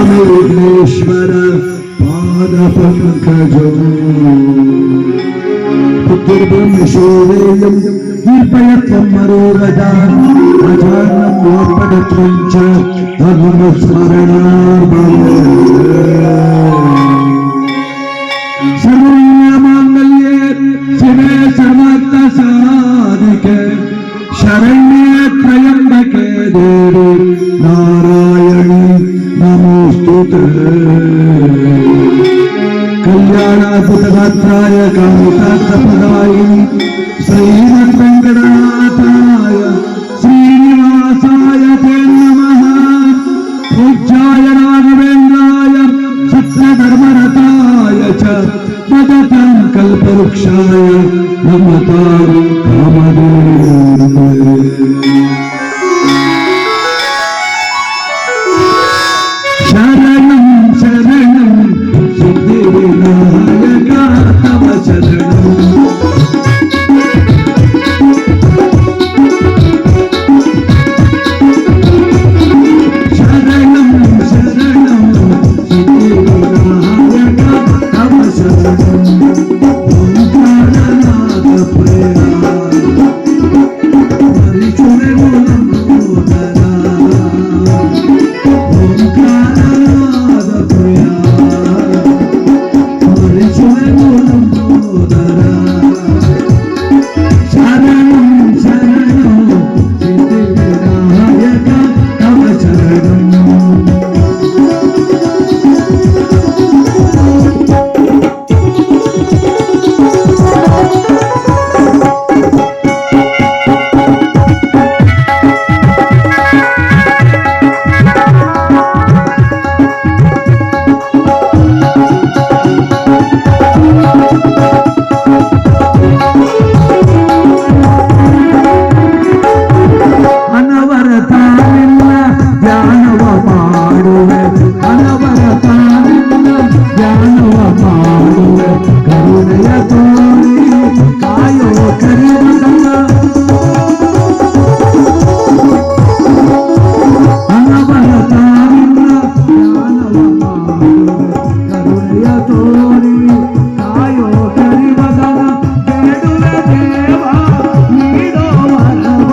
ಸ್ವಾಮಿ ವಿಘ್ನೇಶ್ವರ ಪಾದ ಪಂಕಜೋ ಬುದ್ಧಿರ್ಬ್ರಹ್ಮಶೋರೇಯಂ ನಿರ್ಭಯತ್ವಂ ಮರೋಗಜ ಅಜಾನಂ ಲೋಪಡತ್ವಂ ಚ ಧರ್ಮಸ್ಮರಣಾರ್ಭವೇ ಸರ್ವಮಾಂಗಲ್ಯೇ ಶಿವೆ ಸರ್ವಾರ್ಥ ಸಾಧಿಕೆ ಶರಣ್ಯೇ ತ್ರಯಂಬಕೆ ದೇವಿ ನಾರಾಯಣಿ ನಮೋಸ್ತುತೇ ಕಲ್ಯಾಣಾದ್ಭುತಗಾತ್ರಾಯ ಕಾಮಿತಾರ್ಥಪ್ರದಾಯಿನಿ ಶ್ರೀಮದ್ ವೆಂಕಟನಾಥಾಯ ಶ್ರೀನಿವಾಸಾಯ ತೇ ನಮಃ ಪೂಜ್ಯಾಯ ರಾಘವೇಂದ್ರಾಯ ಸತ್ಯಧರ್ಮರತಾಯ ಚ ಭಜತಾಂ ಕಲ್ಪವೃಕ್ಷಾಯ ನಮತಾಂ ಕಾಮಧೇನವೇ ಶರಣಂ ಶರಣಂ ಸಿದ್ಧಿವಿನಾಯಕ ತವ ಶರಣಂ ಶರಣಂ ಶರಣಂ ಸಿದ್ಧಿವಿನಾಯಕ ತವ ಶರಣಂ ಓಂಕಾರನಾದ ಪ್ರೇಮ ಪರಿಚುರನು ನಮೋದರ ಓಂಕಾರನಾದ ಪ್ರೇಮ ಪರಿಚುರನು ನಮೋದರ ಶರಣಂ ಶರಣಂ ಸಿದ್ಧಿವಿನಾಯಕ ತವ ಶರಣಂ ಅನವರತಾನಿಲ್ಲ ಧ್ಯಾನವ ಮಾಡುವೆ ಅನವರತಾನಿಲ್ಲ ಧ್ಯಾನವ ಮಾಡುವೆ ಕರುಣೆಯ ತೋರಿ ಕಾಯೋ ಕರಿಮಗನ ಅನವರತಾನಿಲ್ಲ ಧ್ಯಾನವ ಮಾಡುವೆ ಕರುಣೆಯ ತೋರಿ ಕಾಯೋ ಕರಿಮಗನ ಬೇಡುವೆ ದೇವ ನೀಡೋ ವರವ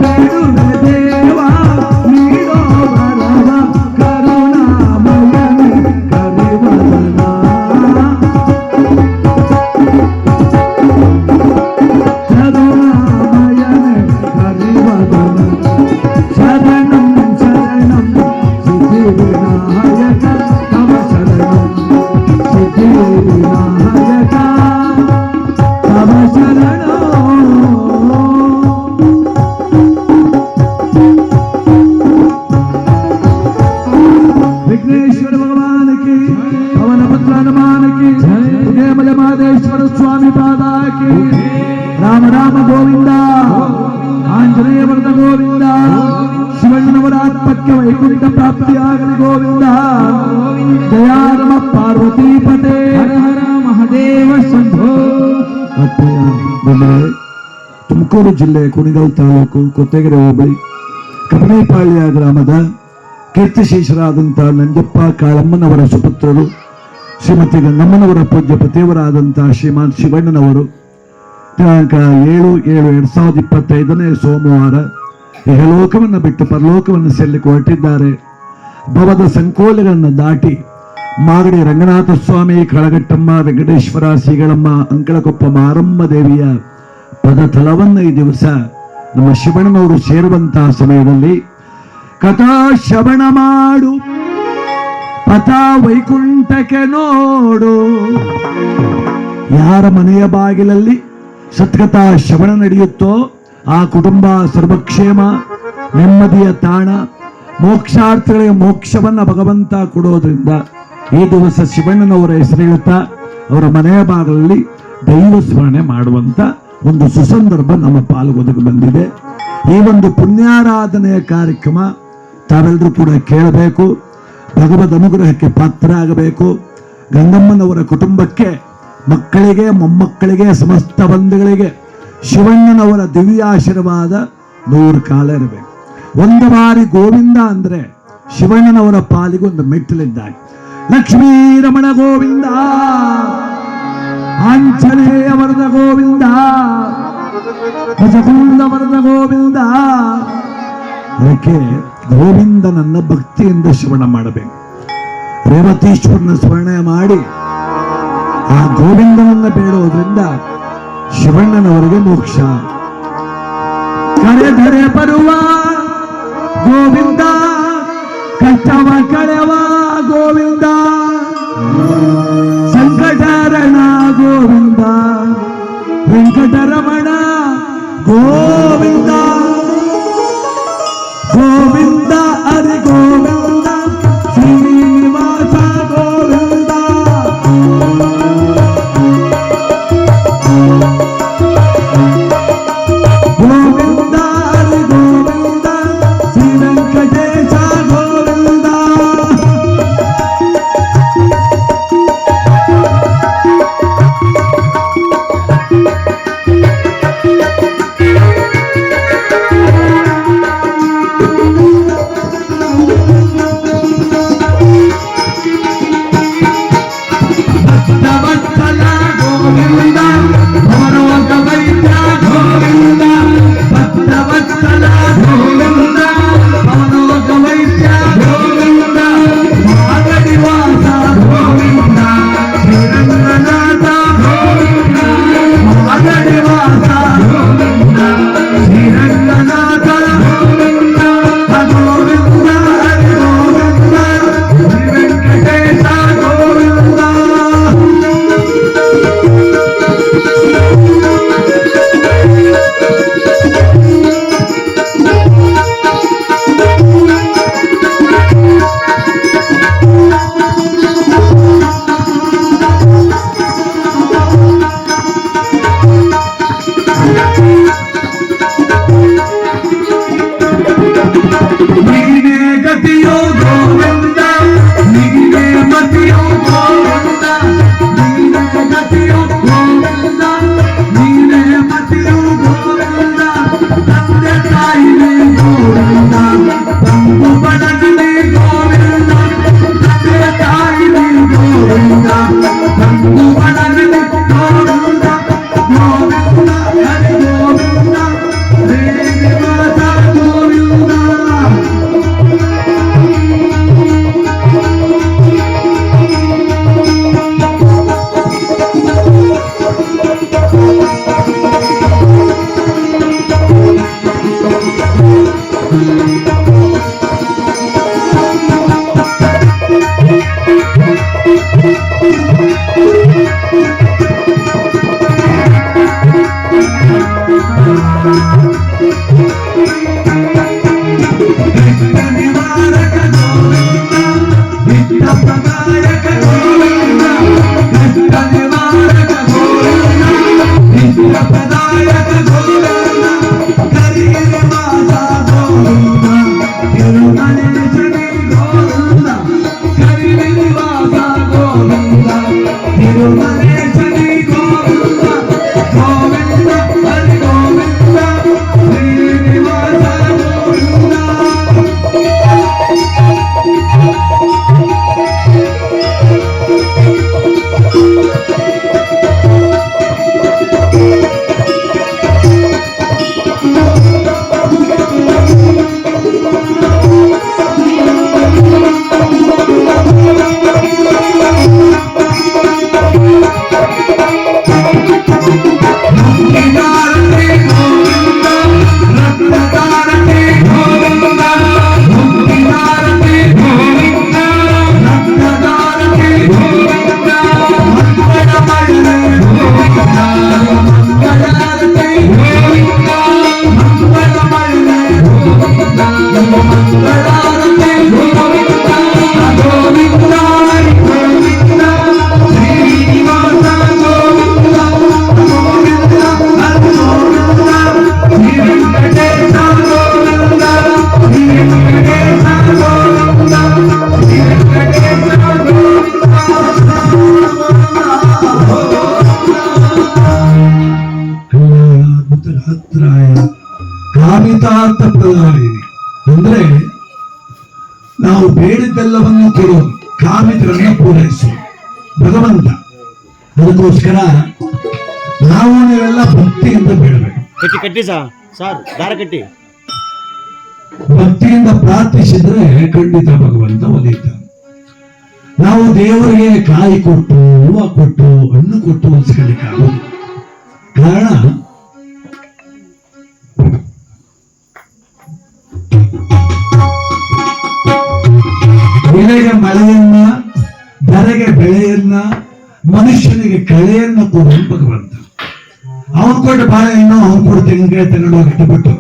ಬೇಡುವೆ ದೇವ ನೀಡೋ ವರವ ಕರುಣಾಮಯನೆ ಕರಿವದನ ಕರುಣಾಮಯನೆ ಕರಿವದನ ಶರಣಂ ಶರಣಂ ಸಿದ್ಧಿವಿನಾಯಕ ತವ ಶರಣಂ ಸಿದ್ಧಿವಿನಾಯಕ ತವ ಶರಣಂ विघ्नेश्वर भगवान की पवन पुत्र हनुमान की उदयमल महादेश्वर स्वामी पादा की राम राम गोविंद आंजनेय वरद गोविंद शिवಣ್ಣನವರ ಆತ್ಮಕ್ಕೆ ವೈಕುಂಠ ಪ್ರಾಪ್ತಿಯಾಗಲಿ ಗೋವಿಂದ ಜಯ ನಮ ಪಾರ್ವತಿ ಪತೆ ಹರ ಹರ ಮಹಾದೇವ ಶಂಭೋ. ಆತ್ಮೀಯ ಬಂಧುಗಳೇ, ತುಮಕೂರು ಜಿಲ್ಲೆ ಕುಣಿಗಲ್ ತಾಲೂಕು ಕೊತ್ತಗೆರೆ ಹೋಬಳಿ ಕಬನೇಪಾಳ್ಯ ಗ್ರಾಮದ ಕೀರ್ತಿಶೇಷರಾದಂಥ ನಂಜಪ್ಪ ಕಾಳಮ್ಮನವರ ಸುಪುತ್ರರು ಶ್ರೀಮತಿ ಗಂಗಮ್ಮನವರ ಪೂಜ್ಯ ಪತಿಯವರಾದಂಥ ಶ್ರೀಮಾನ್ ಶಿವಣ್ಣನವರು ದಿನಾಂಕ 7/7/2025 ಸೋಮವಾರ ಇಹಲೋಕವನ್ನು ಬಿಟ್ಟು ಪರಲೋಕವನ್ನು ಸೇರಲಿಕ್ಕೆ ಹೊರಟಿದ್ದಾರೆ. ಭವದ ಸಂಕೋಲೆಗಳನ್ನು ದಾಟಿ ಮಾಗಡಿ ರಂಗನಾಥ ಸ್ವಾಮಿ, ಕಳಗಟ್ಟಮ್ಮ, ವೆಂಕಟೇಶ್ವರ, ಶ್ರೀಗಳಮ್ಮ, ಅಂಕಳಕೊಪ್ಪ ಮಾರಮ್ಮ ದೇವಿಯ ಪದತಲವನ್ನು ಈ ದಿವಸ ನಮ್ಮ ಶಿವಣ್ಣನವರು ಸೇರುವಂತಹ ಸಮಯದಲ್ಲಿ ಕಥಾ ಶ್ರವಣ ಮಾಡು ಪಥ ವೈಕುಂಠಕ್ಕೆ ನೋಡು. ಯಾರ ಮನೆಯ ಬಾಗಿಲಲ್ಲಿ ಸತ್ಕಥಾ ಶ್ರವಣ ನಡೆಯುತ್ತೋ ಆ ಕುಟುಂಬ ಸರ್ವಕ್ಷೇಮ, ನೆಮ್ಮದಿಯ ತಾಣ, ಮೋಕ್ಷಾರ್ಥಗಳಿಗೆ ಮೋಕ್ಷವನ್ನ ಭಗವಂತ ಕೊಡೋದ್ರಿಂದ ಈ ದಿವಸ ಶಿವಣ್ಣನವರ ಹೆಸರಿಡುತ್ತಾ ಅವರ ಮನೆಯ ಬಾಗಿಲಲ್ಲಿ ದೈವ ಸ್ಮರಣೆ ಮಾಡುವಂತ ಒಂದು ಸುಸಂದರ್ಭ ನಮ್ಮ ಪಾಲ್ಗೊದಗಿ ಬಂದಿದೆ. ಈ ಒಂದು ಪುಣ್ಯಾರಾಧನೆಯ ಕಾರ್ಯಕ್ರಮ ತಾವೆಲ್ಲರೂ ಕೂಡ ಕೇಳಬೇಕು, ಭಗವದ್ ಅನುಗ್ರಹಕ್ಕೆ ಪಾತ್ರ ಆಗಬೇಕು. ಗಂಗಮ್ಮನವರ ಕುಟುಂಬಕ್ಕೆ, ಮಕ್ಕಳಿಗೆ, ಮೊಮ್ಮಕ್ಕಳಿಗೆ, ಸಮಸ್ತ ಬಂಧುಗಳಿಗೆ ಶಿವಣ್ಣನವರ ದಿವ್ಯ ಆಶೀರ್ವಾದ 100 ಕಾಲ ಇರಬೇಕು. ಒಂದು ಬಾರಿ ಗೋವಿಂದ ಅಂದ್ರೆ ಶಿವಣ್ಣನವರ ಪಾಲಿಗೊಂದು ಮೆಟ್ಟಿಲಿದ್ದಾನೆ. ಲಕ್ಷ್ಮೀ ರಮಣ ಗೋವಿಂದ, ಆಂಜನೇಯ ವರದ ಗೋವಿಂದ, ಭಜಗುಂಡ ವರದ ಗೋವಿಂದ. ಅದಕ್ಕೆ ಗೋವಿಂದನನ್ನ ಭಕ್ತಿಯಿಂದ ಶ್ರವಣ ಮಾಡಬೇಕು. ರೇವತೀಶ್ವರನ ಸ್ಮರಣೆ ಮಾಡಿ ಆ ಗೋವಿಂದನನ್ನ ಬೇಡೋದ್ರಿಂದ ಶಿವಣ್ಣನವರಿಗೆ ಮೋಕ್ಷ. ಕರೆದರೆ ಬರುವ ಗೋವಿಂದ, ಕಷ್ಟವ ಕಳೆವ ಗೋವಿಂದ, ಸಂಕಟರಣ ಗೋವಿಂದ, ವೆಂಕಟರಮಣ ಗೋವಿಂದ. ಗೋವಿಂದ ಹರಿ ಗೋವಿಂದ, ಶ್ರೀನಿವಾಸ ಗೋವಿಂದ. ಗೋವಿಂದ ಹರಿ ಗೋವಿಂದ, ಶ್ರೀ ವೆಂಕಟೇಶ ಗೋವಿಂದ. ಭಕ್ತವತ್ಸಲ ಗೋವಿಂದ, ಭವರೋಗ ವೈದ್ಯ ಗೋವಿಂದ. ಭಕ್ತವತ್ಸಲ ಗೋವಿಂದ, ಭವರೋಗ ವೈದ್ಯ ಗೋವಿಂದ. ಮಾಗಡಿವಾಸ ಗೋವಿಂದ, ಶ್ರೀರಂಗನಾಥ ಗೋವಿಂದ. ಮಾಗಡಿವಾಸ ಗೋವಿಂದ, ಶ್ರೀರಂಗನಾಥ ಗೋವಿಂದ. ಗೋವಿಂದ ಹರಿ ಗೋವಿಂದ, ಶ್ರೀ ವೆಂಕಟೇಶ ಗೋವಿಂದ. ನೀನೇ ಗತಿಯೋ ಗೋವಿಂದ, ನೀನೇ ಮತಿಯೋ ಗೋವಿಂದ. ನೀನೇ ಗತಿಯೋ ಗೋವಿಂದ, ನೀನೇ ಮತಿಯೋ ಗೋವಿಂದ. ತಂದೆ ತಾಯಿನೇ ಗೋವಿಂದ, ತಂಗು ಬಡಗನೇ ಗೋವಿಂದ. ತಂದೆ ತಾಯಿನೇ ಗೋವಿಂದ, ತಂಗು ಬಡಗನೇ ಗೋವಿಂದ. ಗೋವಿಂದ ಹರಿ ಗೋವಿಂದ, ಶ್ರೀನಿವಾಸ ಗೋವಿಂದ. ನಿತ್ಯ ನಿವಾರಕ ಗೋವಿಂದ, ನಿತ್ಯ ಪ್ರದಾಯಕ ಗೋವಿಂದ. ನಿತ್ಯ ನಿವಾರಕ ಗೋವಿಂದ, ನಿತ್ಯ ಪ್ರದಾಯಕ ಗೋವಿಂದ. ಕರಿಗಿರಿವಾಸ ಗೋವಿಂದ, ತಿರುಮಲೇಶನೇ ಗೋವಿಂದ. ಕರಿಗಿರಿವಾಸ ಗೋವಿಂದ, ತಿರುಮಲೇಶನೇ ಗೋವಿಂದ. ಗೋವಿಂದ ಹರಿ ಗೋವಿಂದ, ಶ್ರೀನಿವಾಸ ಗೋವಿಂದ. ಮುಕ್ತಿದಾರನೇ ಗೋವಿಂದ, ರತ್ನದಾರನೇ ಗೋವಿಂದ. ಮುಕ್ತಿದಾರನೇ ಗೋವಿಂದ, ರತ್ನದಾರನೇ ಗೋವಿಂದ. ಮಂಗಳಮಯನೇ ಗೋವಿಂದ, ಮಂಗಳಾರತಿ ಗೋವಿಂದ. ಮಂಗಳಮಯನೇ ಗೋವಿಂದ, ಮಂಗಳಾರತಿ ಗೋವಿಂದ. ಗೋವಿಂದ ಹರಿ ಗೋವಿಂದ, ಶ್ರೀನಿವಾಸ ಗೋವಿಂದ. ಗೋವಿಂದ ಹರಿ ಗೋವಿಂದ, ಶ್ರೀ ವೆಂಕಟೇಶ ಗೋವಿಂದ. ಶ್ರೀ ವೆಂಕಟೇಶ ಗೋವಿಂದ, ಶ್ರೀ ವೆಂಕಟೇಶ ಗೋವಿಂದ. ಕಲ್ಯಾಣಾದ್ಭುತಗಾತ್ರಾಯ ಕಾಮಿತಾ ಪ್ರದಾಯಿನಿ ಅಂದ್ರೆ ನಾವು ಬೇಡಿದ್ದೆಲ್ಲವನ್ನು ಕೊಡು, ಕಾಮಿತರನ್ನ ಪೂರೈಸು ಭಗವಂತ. ಅದಕ್ಕೋಸ್ಕರ ನಾವು ನೀವೆಲ್ಲ ಭಕ್ತಿಯಿಂದ ಬೇಡಬೇಕು. ಭಕ್ತಿಯಿಂದ ಪ್ರಾರ್ಥಿಸಿದ್ರೆ ಖಂಡಿತ ಭಗವಂತ ಒಲಿತಾನೆ. ನಾವು ದೇವರಿಗೆ ಕಾಯಿ ಕೊಟ್ಟು, ಹೂವು ಕೊಟ್ಟು, ಹಣ್ಣು ಕೊಟ್ಟು ಹೊಲಿಸ್ಕೊಳ್ಳಿಕ್ಕೆ ಆಗೋದು. ಕಾರಣ ಬೆಳೆಗೆ ಮಳೆಯನ್ನ, ಧರೆಗೆ ಬೆಳೆಯನ್ನ, ಮನುಷ್ಯನಿಗೆ ಕಳೆಯನ್ನ ಕೊಡುವ ಭಗವಂತ. ಅವನ್ ಕೊಟ್ಟು ಬಾಳೆಹಣ್ಣು, ಅವನ್ ಕೊಟ್ಟು ತೆಂಗಿನಕಾಯಿ ತಗೊಂಡೋಗಿ ಇಟ್ಟುಬಿಟ್ಟು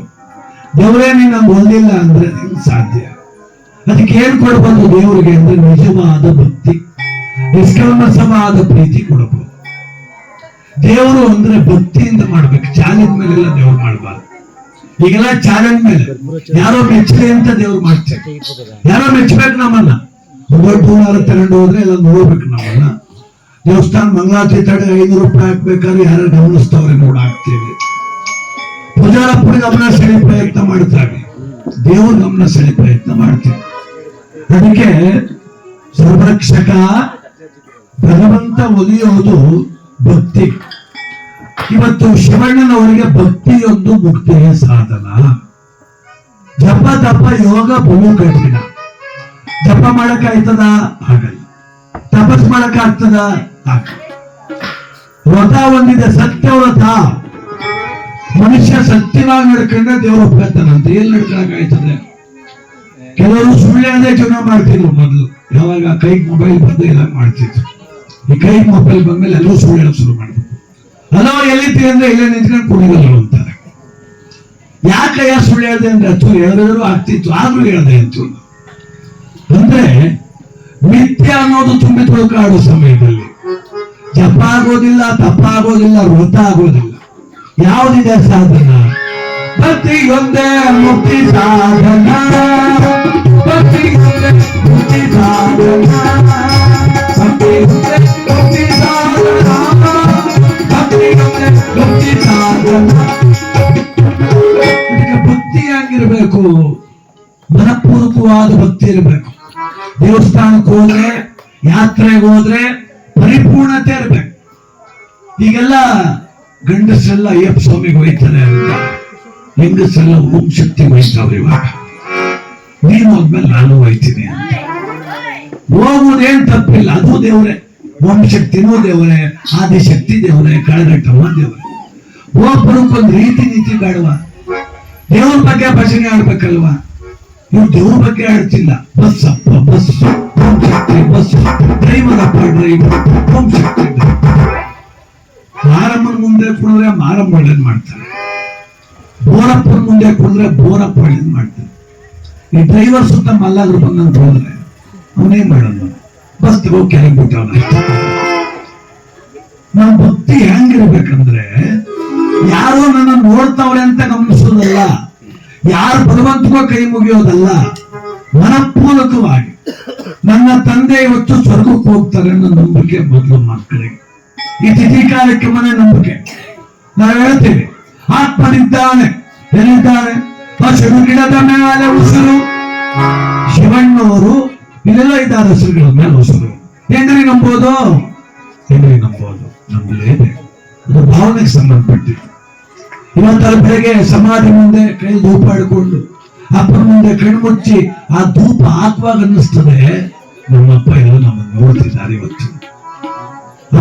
ದೇವರೇ ನೀನು ಹೊಂದಿಲ್ಲ ಅಂದ್ರೆ ನಿಮ್ಗೆ ಸಾಧ್ಯ. ಅದಕ್ಕೆ ಏನ್ ಕೊಡಬಹುದು ದೇವರಿಗೆ ಅಂದ್ರೆ ನಿಜವಾದ ಭಕ್ತಿ, ನಿಷ್ಕಲ್ಮಸವಾದ ಪ್ರೀತಿ ಕೊಡಬಹುದು. ದೇವರು ಅಂದ್ರೆ ಭಕ್ತಿಯಿಂದ ಮಾಡ್ಬೇಕು, ಚಾಲೆಂಜ್ ಮೇಲೆಲ್ಲ ದೇವ್ರು ಮಾಡಬಾರ್ದು. ಈಗೆಲ್ಲ ಚಾಲೆಂಜ್ ಮೇಲೆ ಯಾರೋ ಮೆಚ್ಚಲಿ ಅಂತ ದೇವ್ರು ಮಾಡ್ತಾರೆ. ಯಾರೋ ಮೆಚ್ಚಬೇಕು ನಮ್ಮನ್ನ, ಮೊಬೈಲ್ ಫೋನ್ ತಗೊಂಡು ಹೋದ್ರೆ ಎಲ್ಲ ನೋಡ್ಬೇಕು ನಮ್ಮನ್ನ. ದೇವಸ್ಥಾನ ಮಂಗಳಾರತಿ ತಡೆ 500 ರೂಪಾಯಿ ಹಾಕ್ಬೇಕಾದ್ರೆ ಯಾರು ಗಮನಿಸ್ತವ್ರೆ ನೋಡಾಕ್ತೇವೆ. ಪೂಜಾರಪ್ಪನ ಗಮನ ಸೆಳೆ ಪ್ರಯತ್ನ ಮಾಡ್ತಾರೆ, ದೇವ್ರ ಗಮನ ಸೆಳೆ ಪ್ರಯತ್ನ ಮಾಡ್ತೇವೆ. ಅದಕ್ಕೆ ಸರ್ವರಕ್ಷಕ ಭಗವಂತ ಒಲಿಯೋದು ಭಕ್ತಿ. ಇವತ್ತು ಶಿವಣ್ಣನವರಿಗೆ ಭಕ್ತಿಯೊಂದು ಮುಕ್ತಿಯ ಸಾಧನ. ಜಪ ತಪ ಯೋಗ ಬಹು ಕಠಿಣ. ಜಪ ಮಾಡಕ್ ಆಯ್ತದ? ಆಗಲ್ಲ. ತಪಸ್ ಮಾಡಕ್ ಆಗ್ತದ? ಆಗಲ್ಲ. ವ್ರತ ಒಂದಿದೆ, ಸತ್ಯ ವ್ರತ. ಮನುಷ್ಯ ಸತ್ಯವಾಗಿ ನಡ್ಕೊಂಡ್ರೆ ದೇವರು ಒಪ್ಕೊತಾನಂತೆ. ಎಲ್ಲಿ ನಡ್ಕೊಳಕ್ ಆಯ್ತದೆ? ಕೆಲವರು ಸುಳ್ಳು ಹೇಳದೆ ಜೀವನ ಮಾಡ್ತಿದ್ರು ಮೊದಲು. ಯಾವಾಗ ಕೈಗೆ ಮೊಬೈಲ್ ಬಂದು ಎಲ್ಲ ಮಾಡ್ತಿದ್ರು. ಈ ಕೈಗೆ ಮೊಬೈಲ್ ಬಂದ್ಮೇಲೆ ಎಲ್ಲರೂ ಸುಳ್ಳು ಹೇಳಕ್ ಶುರು ಮಾಡ್ಬೇಕು. ಹಲವು ಎಲ್ಲಿತಿ ಅಂದ್ರೆ ಇಲ್ಲೇ ನಿಂತ್ಕೊಂಡು ಕುಣಿಗಲ್ಲ ಅಂತಾರೆ. ಯಾಕಯ್ಯ ಸುಳ್ಳು ಹೇಳ್ದೆ ಅಂದ್ರೆ ಅದು ಹೇಳಿದ್ರು ಆಗ್ತಿತ್ತು, ಆದ್ರೂ ಹೇಳ್ದೆ ಅಂತ. ಅಂದ್ರೆ ಮಿಥ್ಯ ಅನ್ನೋದು ತುಂಬಿ ತುಳುಕಾಡೋ ಸಮಯದಲ್ಲಿ ಜಪ ಆಗೋದಿಲ್ಲ, ತಪ ಆಗೋದಿಲ್ಲ, ವ್ರತ ಆಗೋದಿಲ್ಲ. ಯಾವುದಿದೆ ಸಾಧನ? ಭಕ್ತಿಯೊಂದೇ ಮುಕ್ತಿ ಸಾಧನ, ಭಕ್ತಿಯೊಂದೇ ಮುಕ್ತಿ ಸಾಧನ, ಭಕ್ತಿಯೊಂದೇ ಮುಕ್ತಿ ಸಾಧನ, ಭಕ್ತಿಯೊಂದೇ ಮುಕ್ತಿ ಸಾಧನ. ಅದಕ್ಕೆ ಭಕ್ತಿ ಆಗಿರ್ಬೇಕು, ಮನಪೂರ್ವಕವಾದ ಭಕ್ತಿ ಇರಬೇಕು. ದೇವಸ್ಥಾನಕ್ಕೆ ಹೋದ್ರೆ, ಯಾತ್ರೆಗೆ ಹೋದ್ರೆ ಪರಿಪೂರ್ಣತೆ ಇರ್ಬೇಕು. ಈಗೆಲ್ಲ ಗಂಡಸರೆಲ್ಲ ಅಯ್ಯಪ್ಪ ಸ್ವಾಮಿಗೆ ಹೋಯ್ತಾರೆ ಅಂತ, ಹೆಂಗಸರೆಲ್ಲ ಓಂ ಶಕ್ತಿ ಹೋಯ್ತಾವ್ರಿ. ಇವಾಗ ನೀನು ಹೋದ್ಮೇಲೆ ನಾನು ಹೋಯ್ತೀನಿ ಅಂತ. ಹೋಗುವುದೇನ್ ತಪ್ಪಿಲ್ಲ, ಅದು ದೇವರೇ. ಓಂ ಶಕ್ತಿನೂ ದೇವರೇ, ಆದಿಶಕ್ತಿ ದೇವರೇ, ಕಳೆಗಟ್ಟಮ್ಮ ದೇವರೇ. ಒಬ್ಬರಕ್ಕೊಂದು ರೀತಿ ನೀತಿ ಬೇಡವಾ? ದೇವ್ರ ಬಗ್ಗೆ ಭಜನೆ ಆಡ್ಬೇಕಲ್ವಾ? ಇವ್ರು ದೇವ್ರ ಬಗ್ಗೆ ಆಡ್ತಿಲ್ಲ. ಬಸ್ ಅಪ್ಪ bus, Om Shakti bus, driver ಅಪ್ಪ ಡ್ರೈವರ್, ಓಂ ಶಕ್ತಿ. ಮಾರಮ್ಮನ ಮುಂದೆ ಕುಡಿದ್ರೆ ಮಾರಮ್ಮ ಒಳ್ಳೇದ್ ಮಾಡ್ತಾರೆ, ಬೋರಪ್ಪನ ಮುಂದೆ ಕುಡಿದ್ರೆ ಬೋರಪ್ಪ ಒಳ್ಳೇದ್ ಮಾಡ್ತಾರೆ. ಈ ಡ್ರೈವರ್ ಸುತ್ತ ಮಲ್ಲಾದ್ರು ಬಂದಂತ ಹೋದ್ರೆ ಅವನೇನ್ ಮಾಡೋದು? ಬಸ್ ತಗೋ ಕೆಳಗೆ ಬಿಟ್ಟವನ. ನಾವು ಭಕ್ತಿ ಹೆಂಗಿರ್ಬೇಕಂದ್ರೆ ಯಾರೋ ನನ್ನ ನೋಡ್ತಾವ್ರೆ ಅಂತ ಗಮನಿಸೋದಲ್ಲ, ಯಾರು ಭಗವಂತಗೋ ಕೈ ಮುಗಿಯೋದಲ್ಲ. ಮನಪೂರ್ವಕವಾಗಿ ನನ್ನ ತಂದೆ ಇವತ್ತು ಸ್ವರ್ಗಕ್ಕೆ ಹೋಗ್ತಾರೆ ಅನ್ನೋ ನಂಬಿಕೆ ಮೊದಲು ಮಕ್ಕಳಿಗೆ. ಈ ತಿಥಿ ಕಾರ್ಯಕ್ರಮನೇ ನಂಬಿಕೆ. ನಾವು ಹೇಳ್ತೇವೆ ಆತ್ಮನಿದ್ದಾನೆ. ಎಲ್ಲಿದ್ದಾನೆ? ಹಸಿರು ಗಿಡದ ಮೇಲೆ ಉಸಿರು. ಶಿವಣ್ಣವರು ಇಲ್ಲೆಲ್ಲ ಇದ್ದಾರೆ, ಹಸಿರುಗಳ ಮೇಲೆ ಉಸಿರು. ಹೆಂಗ್ರಿ ನಂಬೋದು? ಹೆಂಗ್ರಿ ನಂಬೋದು? ನಂಬಲೇಬೇಕು. ಅದು ಭಾವನೆಗೆ ಸಂಬಂಧಪಟ್ಟಿದ್ದು. ಇವತ್ತರ ಬೆಳಗ್ಗೆ ಸಮಾಧಿ ಮುಂದೆ ಕೈ ಧೂಪ ಹಿಡ್ಕೊಂಡು ಅಪ್ಪನ ಮುಂದೆ ಕಣ್ಮುಚ್ಚಿ ಆ ಧೂಪ ಹಾಕುವಾಗ ಅನ್ನಿಸ್ತದೆ, ನಮ್ಮಪ್ಪ ಎಲ್ಲೋ ನಮ್ಮನ್ನು ನೋಡ್ತಿದ್ದಾರೆ ಇವತ್ತು.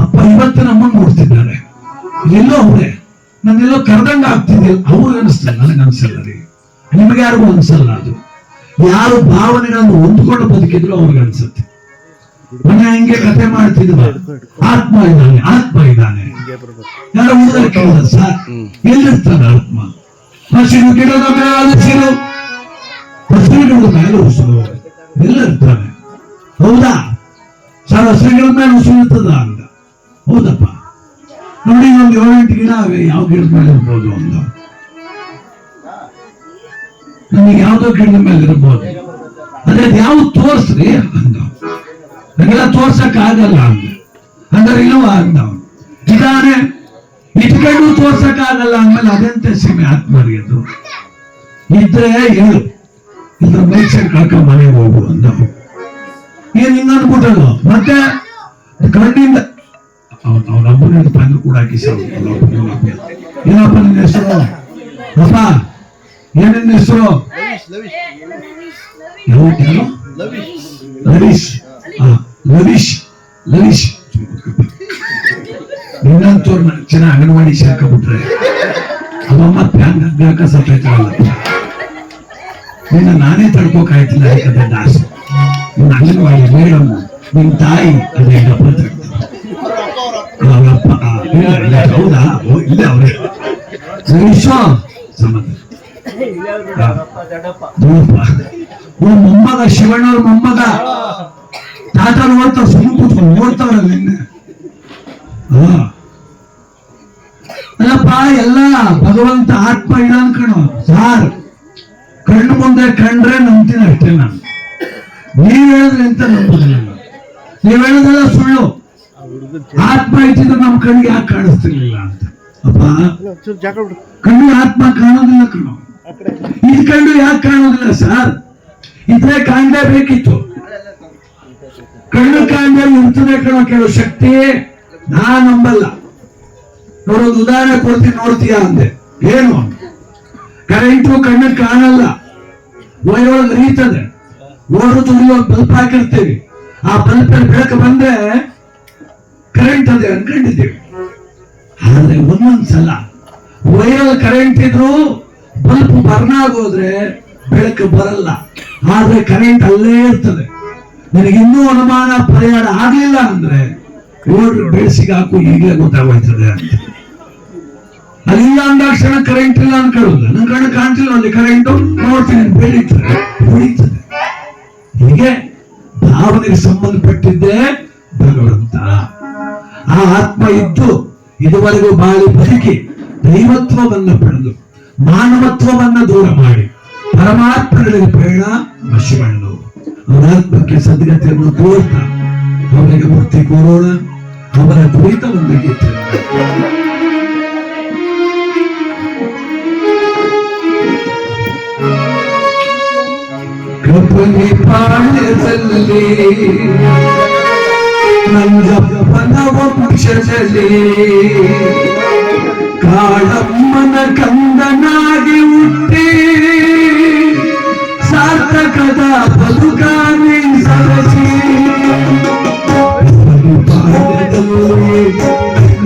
ಅಪ್ಪ ಇವತ್ತು ನಮ್ಮನ್ನು ನೋಡ್ತಿದ್ದಾರೆ. ಎಲ್ಲೋ ಅವರೇ ನನ್ನೆಲ್ಲೋ ಕರೆದಂಗ ಆಗ್ತಿದೆ. ಅವ್ರಿಗೆ ಅನಿಸ್ತದೆ, ನನಗೆ ಅನ್ಸಲ್ಲ ರೀ. ನಿಮ್ಗೆ ಯಾರಿಗೂ ಅನ್ಸಲ್ಲ. ಅದು ಯಾರು ಭಾವನೆಗಳನ್ನು ಹೊಂದ್ಕೊಂಡು ಬದುಕಿದ್ರು ಅವ್ರಿಗೆ ಅನ್ಸುತ್ತೆ. ಮನೆ ಹಿಂಗೆ ಕತೆ ಮಾಡ್ತಿದ್ವ, ಆತ್ಮ ಇದ್ದಾನೆ, ಆತ್ಮ ಇದ್ದಾನೆ. ಯಾರೋ ಊರಲ್ಲಿ ಕೇಳಿದ, ಸರ್ ಎಲ್ಲಿರ್ತಾನೆ ಆತ್ಮ? ಹಸಿರು ಗಿಡದ ಮೇಲೆ ಹಸಿರು, ಹಸಿರು ಗಿಡದ ಮೇಲೆ ಉಸಿರು, ಎಲ್ಲ ಇರ್ತಾನೆ. ಹೌದಾ ಸರ್? ಹಸಿರು ಗಿಡದ ಮೇಲೆ ಉಸಿರು ಇರ್ತದ ಅಂತ. ಹೌದಪ್ಪ. ನೋಡಿ, ಒಂದು 7-8 ಗಿಡ ಅವೆ, ಯಾವ ಗಿಡದ ಮೇಲೆ ಇರ್ಬೋದು? ಒಂದು ನಮಗೆ ಯಾವ್ದೋ ಗಿಡದ ಮೇಲೆ ಇರ್ಬೋದು. ಅದೇ ಯಾವ ತೋರ್ಸ್ರಿ ಅಂದ. ನನಗೆಲ್ಲ ತೋರ್ಸಕ್ ಆಗಲ್ಲ ಅಂದ. ಅಂದ್ರೆ ಇಲ್ವಾ ಅಂದ. ಇದಾನೆ ಇಟ್ಕೊಂಡು ತೋರ್ಸಕ್ ಆಗಲ್ಲ ಅಂದ್ಮೇಲೆ ಅದೆಂತ ಸೀಮೆ ಆತ್ಮರಿಗೆ ಅದು. ಇದ್ರೆ ಹೇಳು, ಇದ್ರ ಮೈಸೂರು ಕಳ್ಕೊಂಡ್ ಮನೆಗೆ ಹೋಗು ಅಂತ. ಏನ್ ಹಿಂಗ ಅನ್ಬಿಟ್ಟನು. ಮತ್ತೆ ಕಣ್ಣಿಂದ ಅವನ ಅಬ್ಬನ ತಂದು ಕೂಡ ಹಾಕಿ ಏನಪ್ಪ ನಿನ್ನ ಹೆಸರು? ಅಪ್ಪ ಏನ್ ನಿನ್ನ ಹೆಸರು? ಲವೀಶ್. ಲವೀಶ್ ಲವೀಶ್ ಇನ್ನೊಂಚೂರ್ನ ಚೆನ್ನಾಗಿ ಅಂಗನವಾಡಿ ಸೇರ್ಕೊಂಡ್ಬಿಟ್ರೆ ಅವಮ್ಮ ಪ್ಯಾನ್ ಹಾಕ ಸತ್ತೈತಲ್ಲ. ನಿನ್ನ ನಾನೇ ತಡ್ಕೋಕಾಯ್ತಿಲ್ಲ. ಯಾಕಂದ್ರೆ ದಾಸ ನಿನ್ನ ಅಂಗನವಾಡಿ ಮೇಡಮ್ ನಿನ್ ತಾಯಿ ಅದೇ ಡಬ್ಬ ಅವರಪ್ಪ. ಹೌದಾ? ಇಲ್ಲ ಅವ್ರೆ ಲವೀಶ್ ಸಂಬಂಧ ಮೊಮ್ಮಗ ಶಿವಣ್ಣವ್ರ ಮೊಮ್ಮಗ. ತಾತ ನೋಡ್ತಾವ ಸುಮ್ಮನೆ ಕೂತ್ಕೊಂಡು ನೋಡ್ತಾವ್ರ ನಿನ್ನೆ. ಅಲ್ಲಪ್ಪ ಎಲ್ಲ ಭಗವಂತ ಆತ್ಮ ಇಲ್ಲ ಅನ್ಕಣೋ ಸಾರ್. ಕಣ್ಣು ಮುಂದೆ ಕಂಡ್ರೆ ನಂಬ್ತೀನಿ ಅಷ್ಟೇ ನಾನು. ನೀವ್ ಹೇಳಿದ್ರೆ ಅಂತ ನಂಬುದಿಲ್ಲ. ನೀವ್ ಹೇಳೋದೆಲ್ಲ ಸುಳ್ಳು. ಆತ್ಮ ಇಟ್ಟಿದ್ರೆ ನಮ್ ಕಣ್ಣಿಗೆ ಯಾಕೆ ಕಾಣಿಸ್ತಿರ್ಲಿಲ್ಲ ಅಂತ. ಅಪ್ಪ ಕಣ್ಣು ಆತ್ಮ ಕಾಣೋದಿಲ್ಲ ಕಣೋ. ಇದು ಕಣ್ಣು ಯಾಕೆ ಕಾಣೋದಿಲ್ಲ ಸರ್? ಇದ್ರೆ ಕಾಣ್ಲೇಬೇಕಿತ್ತು. ಕಣ್ಣು ಕಾಣ್ದೆ ಇರ್ತದೆ ಕಣೋ ಕೆಲವು ಶಕ್ತಿ. ನಾ ನಂಬಲ್ಲ. ನೋಡೋದು ಉದಾಹರಣೆ ಕೊಡ್ತೀನಿ, ನೋಡ್ತೀಯಾ ಅಂದೆ. ಏನು? ಕರೆಂಟು ಕಣ್ಣು ಕಾಣಲ್ಲ, ಒಳಗೆ ಹರಿತದೆ. ಓಡು ತುಡಿ ಒಂದು ಬಲ್ಪ್ ಹಾಕಿರ್ತೀವಿ. ಆ ಬಲ್ಪ್ ಬೆಳಕು ಬಂದ್ರೆ ಕರೆಂಟ್ ಅದೇ ಅನ್ಕೊಂಡಿದ್ದೀವಿ. ಆದ್ರೆ ಒಂದೊಂದ್ಸಲ ವೈರಲ್ ಕರೆಂಟ್ ಇದ್ರು ಬಲ್ಪ್ ಬರ್ನ್ ಆಗೋದ್ರೆ ಬೆಳಕು ಬರಲ್ಲ, ಆದ್ರೆ ಕರೆಂಟ್ ಅಲ್ಲೇ ಇರ್ತದೆ. ನಿನಗೆ ಇನ್ನೂ ಅನುಮಾನ ಪರಿಹಾರ ಆಗ್ಲಿಲ್ಲ ಅಂದ್ರೆ ನೋಡ್ರಿ ಬೆಳೆಸಿಗೆ ಹಾಕು, ಈಗಲೇ ಗೊತ್ತಾಗೋಯ್ತದೆ ಅಂತ. ಅಲ್ಲಿಲ್ಲ ಅಂದಾಕ್ಷಣ ಕರೆಂಟ್ ಇಲ್ಲ ಅನ್ಕೊಳ್ಳೋದು. ನನ್ ಕಣ್ಣು ಕಾಣ್ತಿಲ್ಲ ಅಲ್ಲಿ ಕರೆಂಟು, ನೋಡ್ತೀನಿ ಬೆಳೀತದೆ ಹೊಡಿತದೆ. ಹೀಗೆ ಭಾವನೆಗೆ ಸಂಬಂಧಪಟ್ಟಿದ್ದೆ ಭಗವಂತ. ಆ ಆತ್ಮ ಇದ್ದು ಇದುವರೆಗೂ ಬಾಳಿ ಬದುಕಿ ದೈವತ್ವವನ್ನ ಪಡೆದು ಮಾನವತ್ವವನ್ನ ದೂರ ಮಾಡಿ ಪರಮಾತ್ಮಗಳಿಗೆ ಪ್ರೇರಣ ಶಿವಣ್ಣು. ಅವರ ಆತ್ಮಕ್ಕೆ ಸದ್ಗತಿಯನ್ನು ತೋರ್ತಾ ಅವರಿಗೆ ಮುಕ್ತಿ ಕೋರೋಣ. ಅವರ ದ್ವೈತವನ್ನು ಗೀತೆ ಕೃಪಣಿ ಪಾಳ್ಯದಲ್ಲಿ ನಂಜಪ್ಪನ ವಂಶದಲ್ಲಿ ಕಾಳಮ್ಮನ ಕಂದನಾಗಿ ಹುಟ್ಟಿ ಸಾರ್ಥಕದ ಬದುಕಾಗಿ ಸರಸಿ ಪಾಳ್ಯದಲ್ಲಿ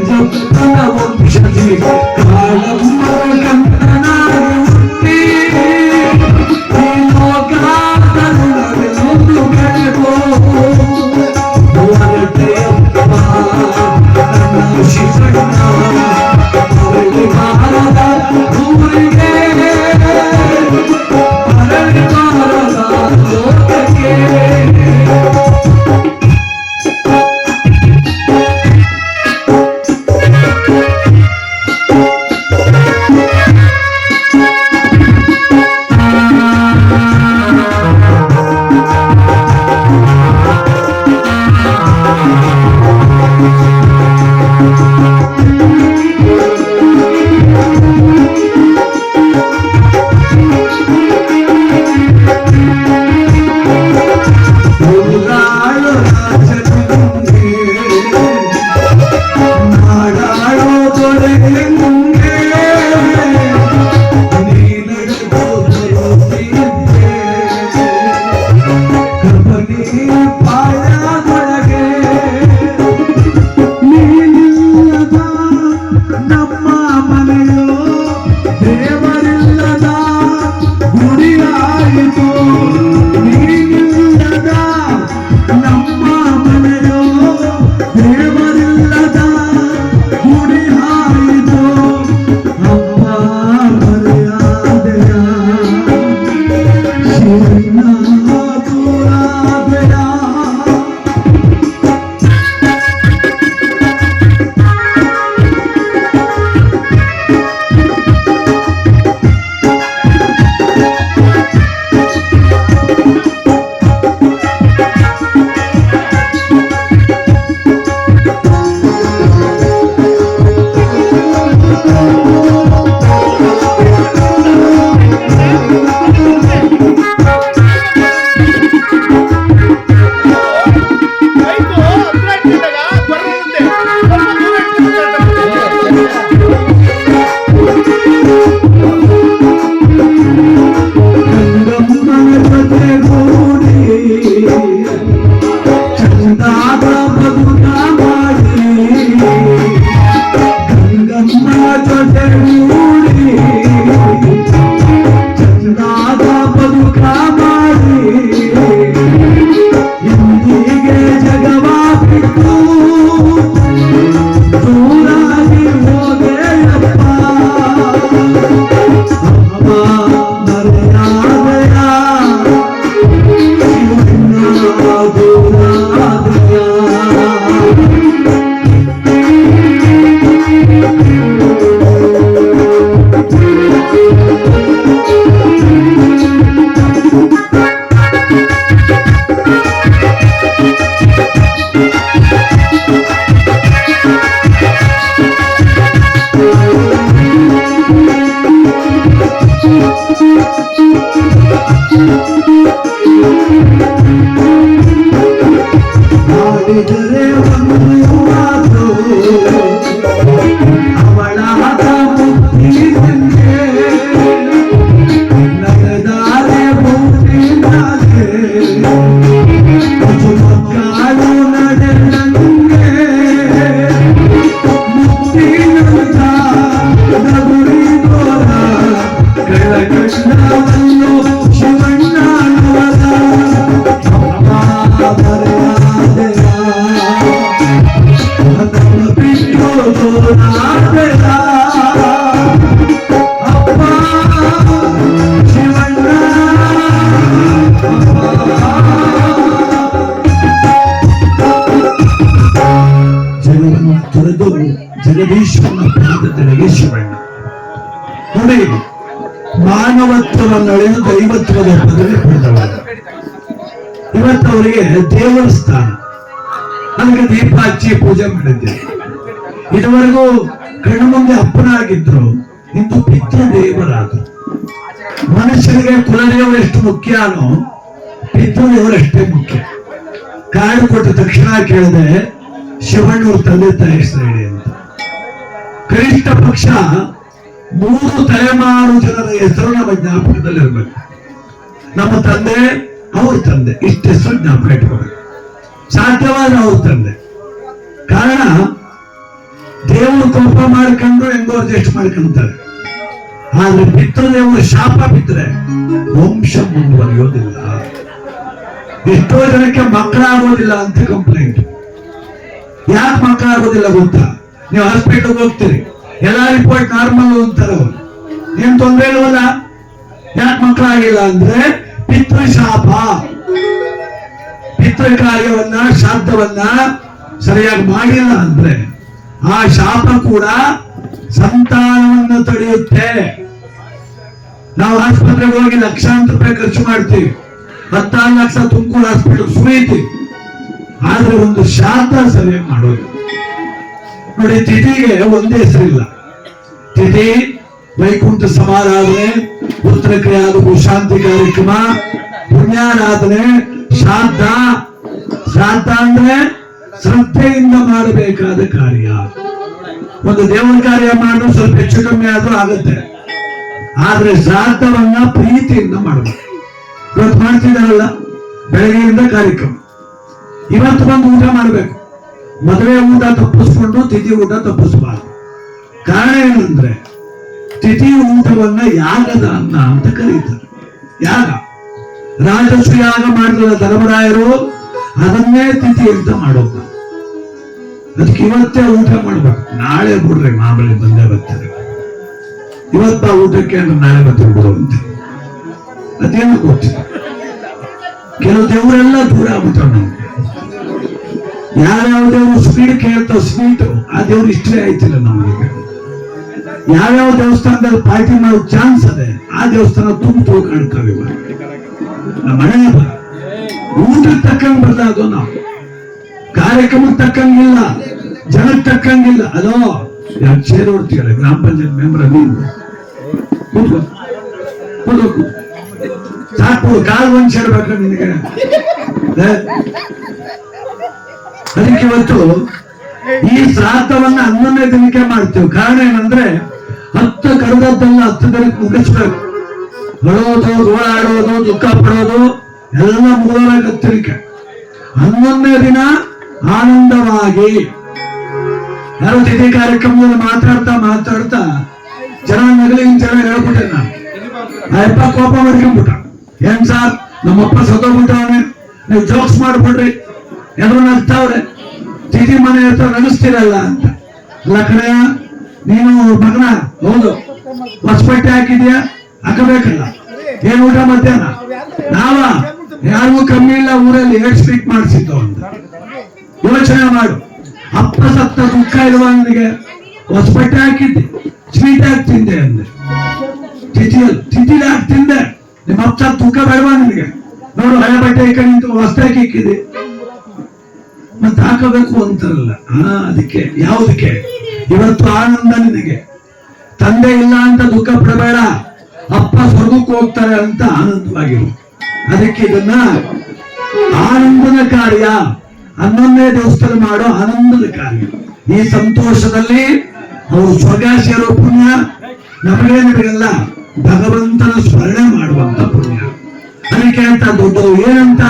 ನಂಜಪ್ಪನ ವಂಶದಲ್ಲಿ ಕಾಳಮ್ಮನ ಕಂದನಾಗಿ ಹುಟ್ಟಿ ಮಾಡಿದರೆ ಒಂದು ಮಾತು ಅವಳಾದ ಮುಕ್ತಿ ಸಂಜೆ ನಡೆದಾರೆ ಮುಕ್ತಿನಾದೆ ಕಾಲು ನಡೆದಂಗೆ ಮುಕ್ತಿ ನಂತ ಗುರಿ ಗೋರ ಕೆಳಕೃಷ್ಣವನ್ನು ಶಿವಣ್ಣನವರ ತೊರೆದು ಜಗದೀಶ್ವರನ ಪಾದದೆಡೆಗೆ ಶಿವಣ್ಣ ನೋಡಿ, ಮಾನವತ್ವವನ್ನು ಅಳೆದು ದೈವತ್ವದ ಪದವಿ ಪಡೆದವರು. ಇವತ್ತು ಅವರಿಗೆ ದೇವರ ಸ್ಥಾನ, ಅದಕ್ಕೆ ದೀಪ ಹಚ್ಚಿ ಪೂಜೆ ಮಾಡಿದ್ದೇವೆ. ಇದುವರೆಗೂ ಕಣ್ಣು ಮುಂದೆ ಅಪ್ಪನಾಗಿದ್ರು, ಇಂದು ಪಿತೃ ದೇವರಾದ್ರು. ಮನುಷ್ಯನಿಗೆ ಕುಲದೇವರು ಎಷ್ಟು ಮುಖ್ಯನೋ ಪಿತೃದೇವರಷ್ಟೇ ಮುಖ್ಯ. ಕಾಡು ಕೊಟ್ಟು ತಕ್ಷಣ ಕೇಳಿದೆ ಶಿವಣ್ಣವ್ರ ತಂದೆ ತಾಯಿ ಹೆಸರು ಹೇಳಿ ಅಂತ. ಕನಿಷ್ಠ ಪಕ್ಷ 3 ತಲೆಮಾರು ಜನರ ಹೆಸರು ನಮ್ಮ ಜ್ಞಾಪಕದಲ್ಲಿರ್ಬೇಕು. ನಮ್ಮ ತಂದೆ, ಅವ್ರ ತಂದೆ, ಇಷ್ಟ ಹೆಸರು ಜ್ಞಾಪಕ ಇಟ್ಕೋಬೇಕು. ಸಾಧ್ಯವಾದ್ರೆ ಅವ್ರ ತಂದೆ. ಕಾರಣ ದೇವರು ಕೋಪ ಮಾಡ್ಕೊಂಡು ಹೆಂಗೋ ಅಡ್ಜಸ್ಟ್ ಮಾಡ್ಕೊಂತಾರೆ. ಆದ್ರೆ ಪಿತೃದೇವರು ಶಾಪ ಬಿದ್ದರೆ ವಂಶ ಮುಂದುವರಿಯೋದಿಲ್ಲ. ಎಷ್ಟೋ ಜನಕ್ಕೆ ಮಕ್ಕಳಾಗೋದಿಲ್ಲ ಅಂತ ಕಂಪ್ಲೇಂಟ್. ಯಾಕೆ ಮಕ್ಕಳಾಗೋದಿಲ್ಲ ಗೊತ್ತಾ? ನೀವು ಹಾಸ್ಪಿಟಲ್ಗೆ ಹೋಗ್ತೀರಿ, ಎಲ್ಲಾ ರಿಪೋರ್ಟ್ ನಾರ್ಮಲ್ ಅಂತಾರೆ. ಅವರು ಏನ್ ತೊಂದರೆ ಇಲ್ವಲ್ಲ, ಯಾಕೆ ಮಕ್ಕಳಾಗಿಲ್ಲ ಅಂದ್ರೆ ಪಿತೃಶಾಪ. ಪಿತೃ ಕಾರ್ಯವನ್ನ ಶ್ರಾದ್ದವನ್ನ ಸರಿಯಾಗಿ ಮಾಡಿಲ್ಲ ಅಂದ್ರೆ ಆ ಶಾಪ ಕೂಡ ಸಂತಾನವನ್ನು ತಡೆಯುತ್ತೆ. ನಾವು ಆಸ್ಪತ್ರೆಗೆ ಹೋಗಿ ಲಕ್ಷಾಂತರ ರೂಪಾಯಿ ಖರ್ಚು ಮಾಡ್ತೀವಿ, 16 ಲಕ್ಷ ತುಮಕೂರು ಹಾಸ್ಪಿಟಲ್ ಸುರಿತೀವಿ, ಆದ್ರೆ ಒಂದು ಶ್ರಾದ್ದ ಸರಿಯಾಗಿ ಮಾಡೋದು. ನೋಡಿ, ತಿಥಿಗೆ ಒಂದೇ ಹೆಸರಿಲ್ಲ. ತಿಥಿ ವೈಕುಂಠ ಸಮಾರಾಧನೆ, ಪುತ್ರ ಕ್ರಿಯಾದ ಶಾಂತಿ ಕಾರ್ಯಕ್ರಮ, ಪುಣ್ಯಾರಾಧನೆ, ಶ್ರಾದ್ದ. ಶ್ರಾದ್ದ ಅಂದ್ರೆ ಶ್ರದ್ಧೆಯಿಂದ ಮಾಡಬೇಕಾದ ಕಾರ್ಯ. ಒಂದು ದೇವರ ಕಾರ್ಯ ಮಾಡಿದ್ರೆ ಸ್ವಲ್ಪ ಹೆಚ್ಚು ಕಮ್ಮಿ ಆದ್ರೂ ಆಗುತ್ತೆ, ಆದ್ರೆ ಶ್ರಾದ್ದವನ್ನ ಪ್ರೀತಿಯಿಂದ ಮಾಡಬೇಕು. ಇವತ್ತು ಮಾಡ್ತಿದಾರಲ್ಲ, ಬೆಳಗ್ಗೆಯಿಂದ ಕಾರ್ಯಕ್ರಮ, ಇವತ್ತು ಬಂದು ಊಟ ಮಾಡಬೇಕು. ಮದುವೆ ಊಟ ತಪ್ಪಿಸ್ಕೊಂಡು ತಿಥಿ ಊಟ ತಪ್ಪಿಸಬಾರ್ದು. ಕಾರಣ ಏನಂದ್ರೆ ತಿಥಿ ಊಟವನ್ನ ಯಾಗದ ಅನ್ನ ಅಂತ ಕರೀತಾರೆ. ಯಾಗ, ರಾಜಸು ಯಾಗ ಮಾಡಿದ ಧರ್ಮರಾಯರು ಅದನ್ನೇ ತಿಥಿ ಅಂತ ಮಾಡೋದು. ಅದಕ್ಕೆ ಇವತ್ತೇ ಊಟ ಮಾಡ್ಬೇಕು. ನಾಳೆ ಬಿಡ್ರಿ, ಮಾಮೂಲಿ ಬಂದೇ ಬರ್ತಾರೆ. ಇವತ್ತ ಊಟಕ್ಕೆ ಅಂದ್ರೆ ನಾಳೆ ಬರ್ತಾರೆ ಬಿಡುವಂತ. ಅದೇನು ಗೊತ್ತಿಲ್ಲ. ಕೆಲವು ದೇವರೆಲ್ಲ ದೂರ ಆಗ್ಬಿಟ್ಟಾವ ನಮ್ಗೆ. ಯಾವ್ಯಾವ ದೇವರು ಸ್ವೀಟ್ ಕೇಳ್ತಾವ, ಸ್ವೀಟ್ ಆ ದೇವ್ರು ಇಷ್ಟೇ ಆಯ್ತಿಲ್ಲ ನಮ್ಗೆ. ಯಾವ್ಯಾವ ದೇವಸ್ಥಾನದಲ್ಲಿ ಪಾರ್ಟಿ ಮಾಡೋ ಚಾನ್ಸ್ ಅದೇ, ಆ ದೇವಸ್ಥಾನ ತುಂಬ ಕಾಣ್ತಾವೆ. ನಮ್ಮ ಮನೆ ಊಟಕ್ಕೆ ತಕ್ಕಂಗೆ ಬದಲಾದೋ ನಾವು, ಕಾರ್ಯಕ್ರಮಕ್ಕೆ ತಕ್ಕಂಗಿಲ್ಲ, ಜನಕ್ಕೆ ತಕ್ಕಂಗಿಲ್ಲ. ಅದೋ ಯಾರು ಚೇರ್ ಹೊಡ್ತೀಯಲ್ಲ, ಗ್ರಾಮ ಪಂಚಾಯತ್ ಮೆಂಬರ್ ಕೂತ್ಕೋ ಸಾಕು, ಕಾಲು ಒಂದ್ ಸೇರ್ಬೇಕ ನಿನಗೆ. ಅದಕ್ಕೆ ಇವತ್ತು ಈ ಶ್ರಾದ್ದವನ್ನ 11ನೇ ದಿನಕ್ಕೆ ಮಾಡ್ತೇವೆ. ಕಾರಣ ಏನಂದ್ರೆ 10 ಕರೆದದ್ದನ್ನ 10 ದಿನಕ್ಕೆ ಮುಗಿಸ್ಬೇಕು. ಹೊಳೋದು, ಗೋಳಾಡೋದು, ದುಃಖ ಪಡೋದು ಎಲ್ಲ ಮುಗಿದೋಗತ್ತರಿಕೆ. 11ನೇ ದಿನ ಆನಂದವಾಗಿ ಯಾರೋ ತಿಥಿ ಕಾರ್ಯಕ್ರಮದಲ್ಲಿ ಮಾತಾಡ್ತಾ ಜನ ನಗಲಿನ ಜನ ಹೇಳ್ಬಿಟ್ಟೆ ನಾನು. ಅಯ್ಯಪ್ಪ ಕೋಪ ಮಾಡ್ಕೊಂಡ್ಬಿಟ್ಟ, ಏನ್ ಸಾರ್ ನಮ್ಮಪ್ಪ ಸತ್ತೋಗ್ಬಿಟ್ಟವನೆ, ನೀವು ಜೋಕ್ಸ್ ಮಾಡ್ಬಿಡ್ರಿ, ಎಲ್ಲರೂ ನಗ್ತಾವ್ರೆ, ತಿಥಿ ಮನೆ ಹತ್ರ ನಗಿಸ್ತಿರಲ್ಲ ಅಂತ. ಅಲ್ಲ ಕಣೆ, ನೀನು ಮಗನ ಹೌದು ಹೊಸಬಟ್ಟೆ ಹಾಕಿದ್ಯಾ, ಹಾಕಬೇಕಲ್ಲ. ಏನ್ ಊಟ ಮಧ್ಯಾಹ್ನ ನಾವ ಯಾರಿಗೂ ಕಮ್ಮಿ ಇಲ್ಲ, ಊರಲ್ಲಿ 8 ಸ್ವೀಟ್ ಮಾಡಿಸಿದ್ದು ಅಂತ ಯೋಚನೆ ಮಾಡು. ಅಪ್ಪ ಸತ್ತ ದುಃಖ ಇರುವ ನಿನಗೆ, ಹೊಸಬಟ್ಟೆ ಹಾಕಿದ್ದೆ, ಸ್ವೀಟ್ ಹಾಕಿ ತಿಂದೆ ಅಂದೆ. ತಿಥಿಲಿ ಹಾಕಿ ತಿಂದೆ, ನಿಮ್ಮ ಅಪ್ಪ ಸತ್ತ ದುಃಖ ಬೇಡವಾ ನಿನಗೆ? ನೋಡು, ಹಳೆ ಬಟ್ಟೆ ಈ ಕಡೆ ನಿಂತು ಹೊಸದಾಗಿ ಇಕ್ಕಿದೆ, ಮತ್ತೆ ಹಾಕಬೇಕು ಅಂತಾರಲ್ಲ. ಅದಕ್ಕೆ ಯಾವುದಕ್ಕೆ ಇವತ್ತು ಆನಂದ ನಿನಗೆ. ತಂದೆ ಇಲ್ಲ ಅಂತ ದುಃಖ ಪಡಬೇಡ, ಅಪ್ಪ ಸ್ವರ್ಗಕ್ಕೆ ಹೋಗ್ತಾರೆ ಅಂತ ಆನಂದವಾಗಿರು. ಅದಕ್ಕೆ ಇದನ್ನ ಆನಂದದ ಕಾರ್ಯ, 11ನೇ ದಿವಸದಲ್ಲಿ ಮಾಡೋ ಆನಂದದ ಕಾರ್ಯ. ಈ ಸಂತೋಷದಲ್ಲಿ ಅವರು ಸ್ವರ್ಗ ಸೇರೋ ಪುಣ್ಯ ನಮಗೆಲ್ಲ ಭಗವಂತನ ಸ್ಮರಣೆ ಮಾಡುವಂತ ಪುಣ್ಯ. ಅದಕ್ಕೆ ಅಂತ ದೊಡ್ಡದು ಏನಂತ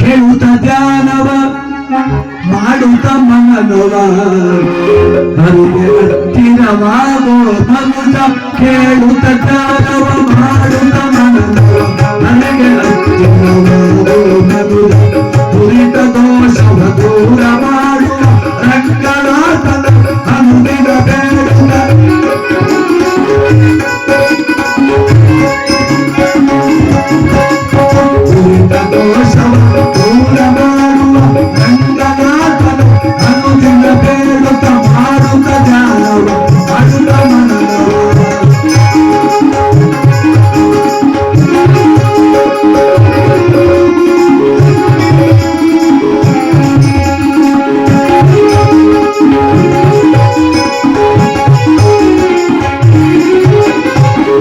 ಕೇಳುತ್ತ ಧ್ಯಾನವ ಮಾಡುತ್ತ ಮನನವ ಹರಿಗೆ ಹತ್ತಿರವಾಗೋ ಮನುಜ ಕೇಳುತ್ತ ಧ್ಯಾನವ ಮಾಡುತ್ತ ಮನನವ ನನಗೆ ಹತ್ತಿರವಾಗೋ ಮನುಜ ದುರಿತ ದೋಷವ ದೂರ ಮಾಡುವ ರಂಗನಾಥನ ಅನುದಿನ ಬೇಡುತ್ತ ದುರಿತ ದೋಷವ ದೂರ ಮಾಡುವ ರಂಗನಾಥನ ಅನುದಿನ ಬೇಡುತ್ತ ಮಾಡುತ್ತ ಧ್ಯಾನವ ಮಾಡುತ್ತ ಮನನವ.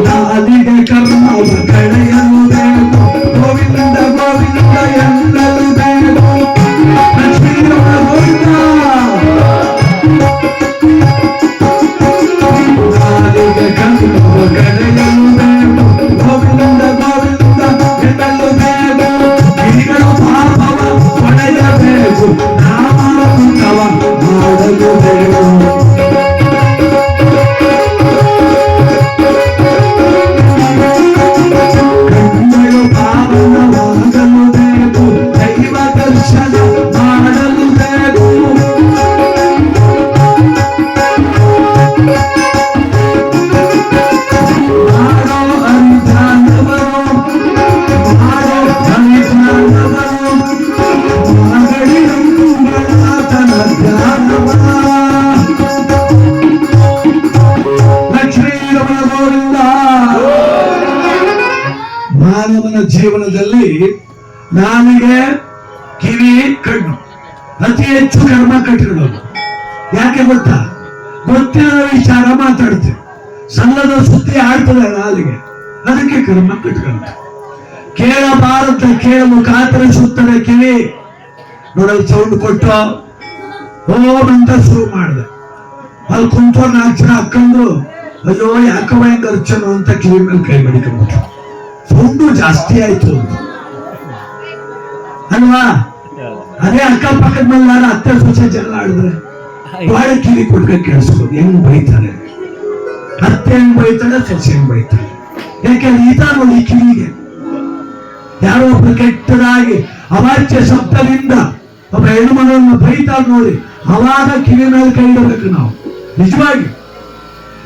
ನಾಲಿಗೆ ಕರ್ಮವ ಕಳೆಯಲು ಬೇಕು, ಗೋವಿಂದ ಗೋವಿಂದ ಎನ್ನಲು ಬೇಕು. ಲಕ್ಷ್ಮೀರಮಣ ಗೋವಿಂದ. ನಾಲಿಗೆ ಕರ್ಮವ ಕಳೆಯಲು ಬೇಕು, ಗೋವಿಂದ ಗೋವಿಂದ ಎನ್ನಲು ಬೇಕು. ಗಿರಿಗಳು ಪಾಪವ ಪಡೆಯಬೇಕು, ನಾಮಾಂತವ ಮಾಡಲು ಬೇಕು. ಕಣ್ಣು ಪಾವನವಾಗಲು ಬೇಕು, ದೈವ ದರ್ಶನ ಮಾಡಲು ಬೇಕು. ಮಾಡೋ ಅನುದಾನವರು, ಮಾಡೋ ಅನುದಾನವರು ಮಗಳಿ ರಂಗನಾಥನ ಧ್ಯಾನವ. ಲಕ್ಷ್ಮೀರಮಣ ಗೋವಿಂದ. ಮಾನವನ ಜೀವನದಲ್ಲಿ ನಾಲಿಗೆ, ಕಿವಿ, ಕಣ್ಣು ಅತಿ ಹೆಚ್ಚು ಕರ್ಮ ಕಟ್ಟಿರೋದು. ಯಾಕೆ ಗೊತ್ತಾ? ಗೊತ್ತಿರೋ ವಿಚಾರ ಮಾತಾಡ್ತೀವಿ, ಸಲ್ಲದ ಸುದ್ದಿ ಆಡ್ತದೆ ನಾಲಿಗೆ, ಅದಕ್ಕೆ ಕರ್ಮ ಕಟ್ಕೊಂತ. ಕೇಳಬಾರದ ಕೇಳಲು ಕಾತರಿಸುತ್ತದೆ ಕಿವಿ. ನೋಡಲ್ ಸೌಂಡ್ ಕೊಟ್ಟು ಓಂ ಅಂತ ಶುರು ಮಾಡಿದೆ. ಅಲ್ಲಿ ಕುಂತೋ 4 ಜನ ಅಕ್ಕಂದ್ರು ಅಯ್ಯೋ ಯಾಕವ ಹೆಂಗ್ ಅರ್ಚನು ಅಂತ ಕಿವಿ ಮೇಲೆ ಕೈ ಮಡಿಕೊಂಡ್ಬಿಟ್ರು. ಸೌಂಡು ಜಾಸ್ತಿ ಆಯ್ತು ಅಂತ ಅಲ್ವಾ? ಅದೇ ಅಕ್ಕಪಕ್ಕದ ಮೇಲೆ ಅತ್ತೆ ಸೊಸೆ ಜಗಳ ಆಡಿದ್ರೆ ಬಾಳ ಕಿವಿ ಕೊಟ್ಕೊಂಡು ಕೇಳಿಸ್ಬೋದು. ಹೆಂಗ್ ಬೈತಾರೆ, ಅತ್ತೆ ಹೆಂಗ್ ಬೈತಾಳೆ, ಸೊಸೆ ಹೆಂಗ್ ಬೈತಾಳೆ. ಯಾಕೆಂದ್ರೆ ಈತ ನೋಡಿ ಕಿವಿಗೆ ಯಾರೋ ಒಬ್ರು ಕೆಟ್ಟದಾಗಿ ಅವಾಚ್ಯ ಶಬ್ದದಿಂದ ಒಬ್ಬ ಹೆಣ್ಣು ಮಗಳನ್ನು ಬೈತಾರೆ ನೋಡಿ, ಅವಾಗ ಕಿವಿ ಮೇಲೆ ಕೈ ಇಡಬೇಕು ನಾವು. ನಿಜವಾಗಿ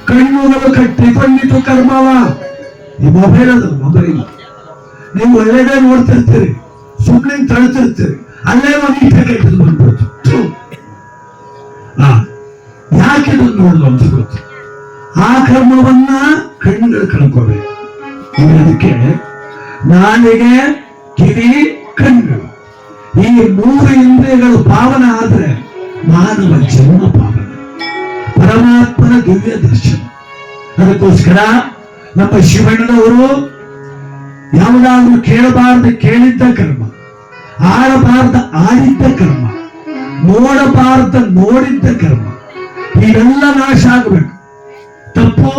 ಕಣ್ಣುಗಳು ಕಟ್ಟಿಕೊಂಡಿತು ಕರ್ಮವ. ಈ ಮೊಬೈಲ್ ಅದು ಮೊಬೈಲ್ ನೀವು ಒಳ್ಳೆದೇ ನೋಡ್ತಿರ್ತೀರಿ, ಸುಮ್ಮನೆ ತಳ್ತಿರ್ತೀರಿ, ಅಲ್ಲೇ ಒಂದು ಈಟ ಕೆಟ್ಟದ್ದು ಬಂದ್ಬಿಡ್ತು. ಯಾಕೆ ಇದನ್ನು ನೋಡುದು ಅಂತ ಗೊತ್ತು. ಆ ಕರ್ಮವನ್ನ ಕಣ್ಣುಗಳು ಕಳ್ಕೋಬೇಕು. ಅದಕ್ಕೆ ನಾಲಿಗೆ, ಕಿವಿ, ಕಣ್ಣು ಈ 3 ಇಂದ್ರಿಯಗಳು ಪಾವನ ಆದ್ರೆ ಮಾನವ ಜನ್ಮ ಪಾವನ, ಪರಮಾತ್ಮನ ದಿವ್ಯ ದರ್ಶನ. ಅದಕ್ಕೋಸ್ಕರ ನಮ್ಮ ಶಿವಣ್ಣನವರು ಯಾವುದಾದ್ರೂ ಕೇಳಬಾರ್ದು ಕೇಳಿದ್ದ ಕರ್ಮ, ಆಡಬಾರ್ದ ಆಡಿದ್ದ ಕರ್ಮ, ನೋಡಬಾರ್ದ ನೋಡಿದ್ದ ಕರ್ಮ, ಇವೆಲ್ಲ ನಾಶ ಆಗಬೇಕು. ತಪ್ಪು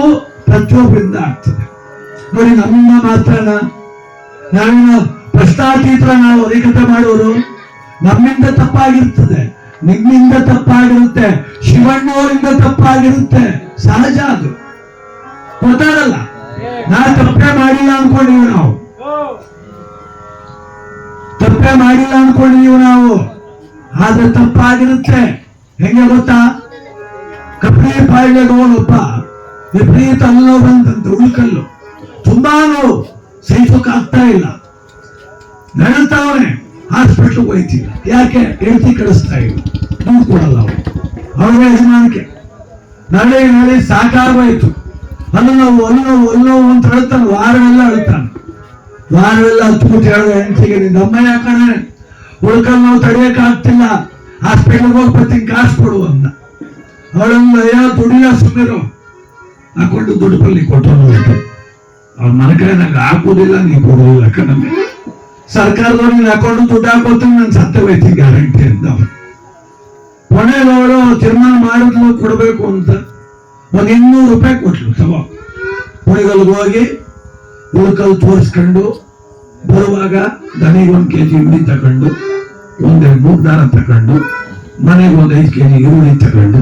ಪ್ರತಿಯೊಬ್ಬರಿಂದ ಆಗ್ತದೆ ನೋಡಿ. ನಮ್ಮಿಂದ ಮಾತ್ರನ ನಾವಿನ ಪ್ರಶ್ನಾತೀತರ ನಾವು ಅಧಿಕತೆ ಮಾಡೋರು. ನಮ್ಮಿಂದ ತಪ್ಪಾಗಿರ್ತದೆ, ನಿಮ್ಮಿಂದ ತಪ್ಪಾಗಿರುತ್ತೆ, ಶಿವಣ್ಣವರಿಂದ ತಪ್ಪಾಗಿರುತ್ತೆ. ಸಹಜ ಅದು, ಗೊತ್ತಾಗಲ್ಲ. ನಾ ತಪ್ಪೇ ಮಾಡಿಲ್ಲ ಅನ್ಕೊಂಡಿವಿ ನಾವು, ತಪ್ಪೇ ಮಾಡಿಲ್ಲ ಅನ್ಕೊಂಡಿದೀವಿ ನಾವು, ಆದ್ರೆ ತಪ್ಪಾಗಿರುತ್ತೆ. ಹೆಂಗೆ ಗೊತ್ತಾ? ಕಪ್ಪಿ ಪಾಯಿಲೆಗೋನೊಬ್ಬ ವಿಪರೀತ ಅಲ್ಲೋ ಬಂದಂತೆ ಉಳ್ಕಲ್ಲು, ತುಂಬಾ ನೋವು, ಸಹಿಸೋಕ್ ಆಗ್ತಾ ಇಲ್ಲ, ನಡೀತಾವನೆ, ಹಾಸ್ಪಿಟ್ಲ್ ಹೋಯ್ತಿಲ್ಲ. ಯಾಕೆ? ಹೆಂಡತಿ ಕಳಿಸ್ತಾ ಇಲ್ಲ, ದುಡ್ಡು ಕೊಡಲ್ಲ ಅವರು, ಅವ್ರ ಯಜಮಾನಿಕೆ. ನಡೆ ಸಾಕಾಗೋಯ್ತು, ಅಲ್ಲ ನೋವು ಅಂತ ಹೇಳ್ತಾನೆ. ವಾರವೆಲ್ಲ ಅಳ್ತಾನೆ, ವಾರವೆಲ್ಲ ಹತ್ಬಿಟ್ಟು ಹೇಳಿದ ಹೆಂಡತಿಗೆ, ನಿನ್ನಮ್ಮ ಯಾಕಂದ್ರೆ ಉಳ್ಕಲ್ ನಾವು ತಡೆಯಕ್ ಆಗ್ತಿಲ್ಲ, ಹಾಸ್ಪಿಟ್ಲ್ಗೆ ಹೋಗಿ ಬರ್ತೀನಿ, ಕಾಸು ಕೊಡು ಅಂದ. ಅವಳೊಂದು ಅಯ್ಯೋ ದುಡಿಯ ಸುಮ್ಮರು ಹಾಕೊಂಡು ದುಡ್ಡು ಬಲ್ಲಿ ಕೊಟ್ಟು ಅವ್ರ ಮನೆ ಕಡೆ ನಂಗೆ ಹಾಕೋದಿಲ್ಲ, ನೀವು ಕೊಡೋದಿಲ್ಲ ಕಣಮ್ಮೆ. ಸರ್ಕಾರದವ್ರು ನೀನು ಹಾಕೊಂಡು ದುಡ್ಡು ಹಾಕೋತೀನಿ, ನಾನು ಸತ್ತ ಹೋಯ್ತಿ ಗ್ಯಾರಂಟಿ ಅಂತ. ಕೊನೆಗೆ ಅವರು ತೀರ್ಮಾನ ಮಾಡಿದ್ಲು ಕೊಡಬೇಕು ಅಂತ. ಒಂದು 200 ರೂಪಾಯಿ ಕೊಟ್ಲು. ತಗೋ, ಕುಣಿಗಲ್ಗೆ ಹೋಗಿ ಉಳ್ಕಲ್ ತೋರಿಸ್ಕೊಂಡು ಬರುವಾಗ ದನಿಗೆ 1 kg ಹಿಂಡಿ ತಗೊಂಡು, 1-2 ದಾರ ತಗೊಂಡು, ಮನೆಗೆ 5 kg ಈರುಳ್ಳಿ ತಗೊಂಡು,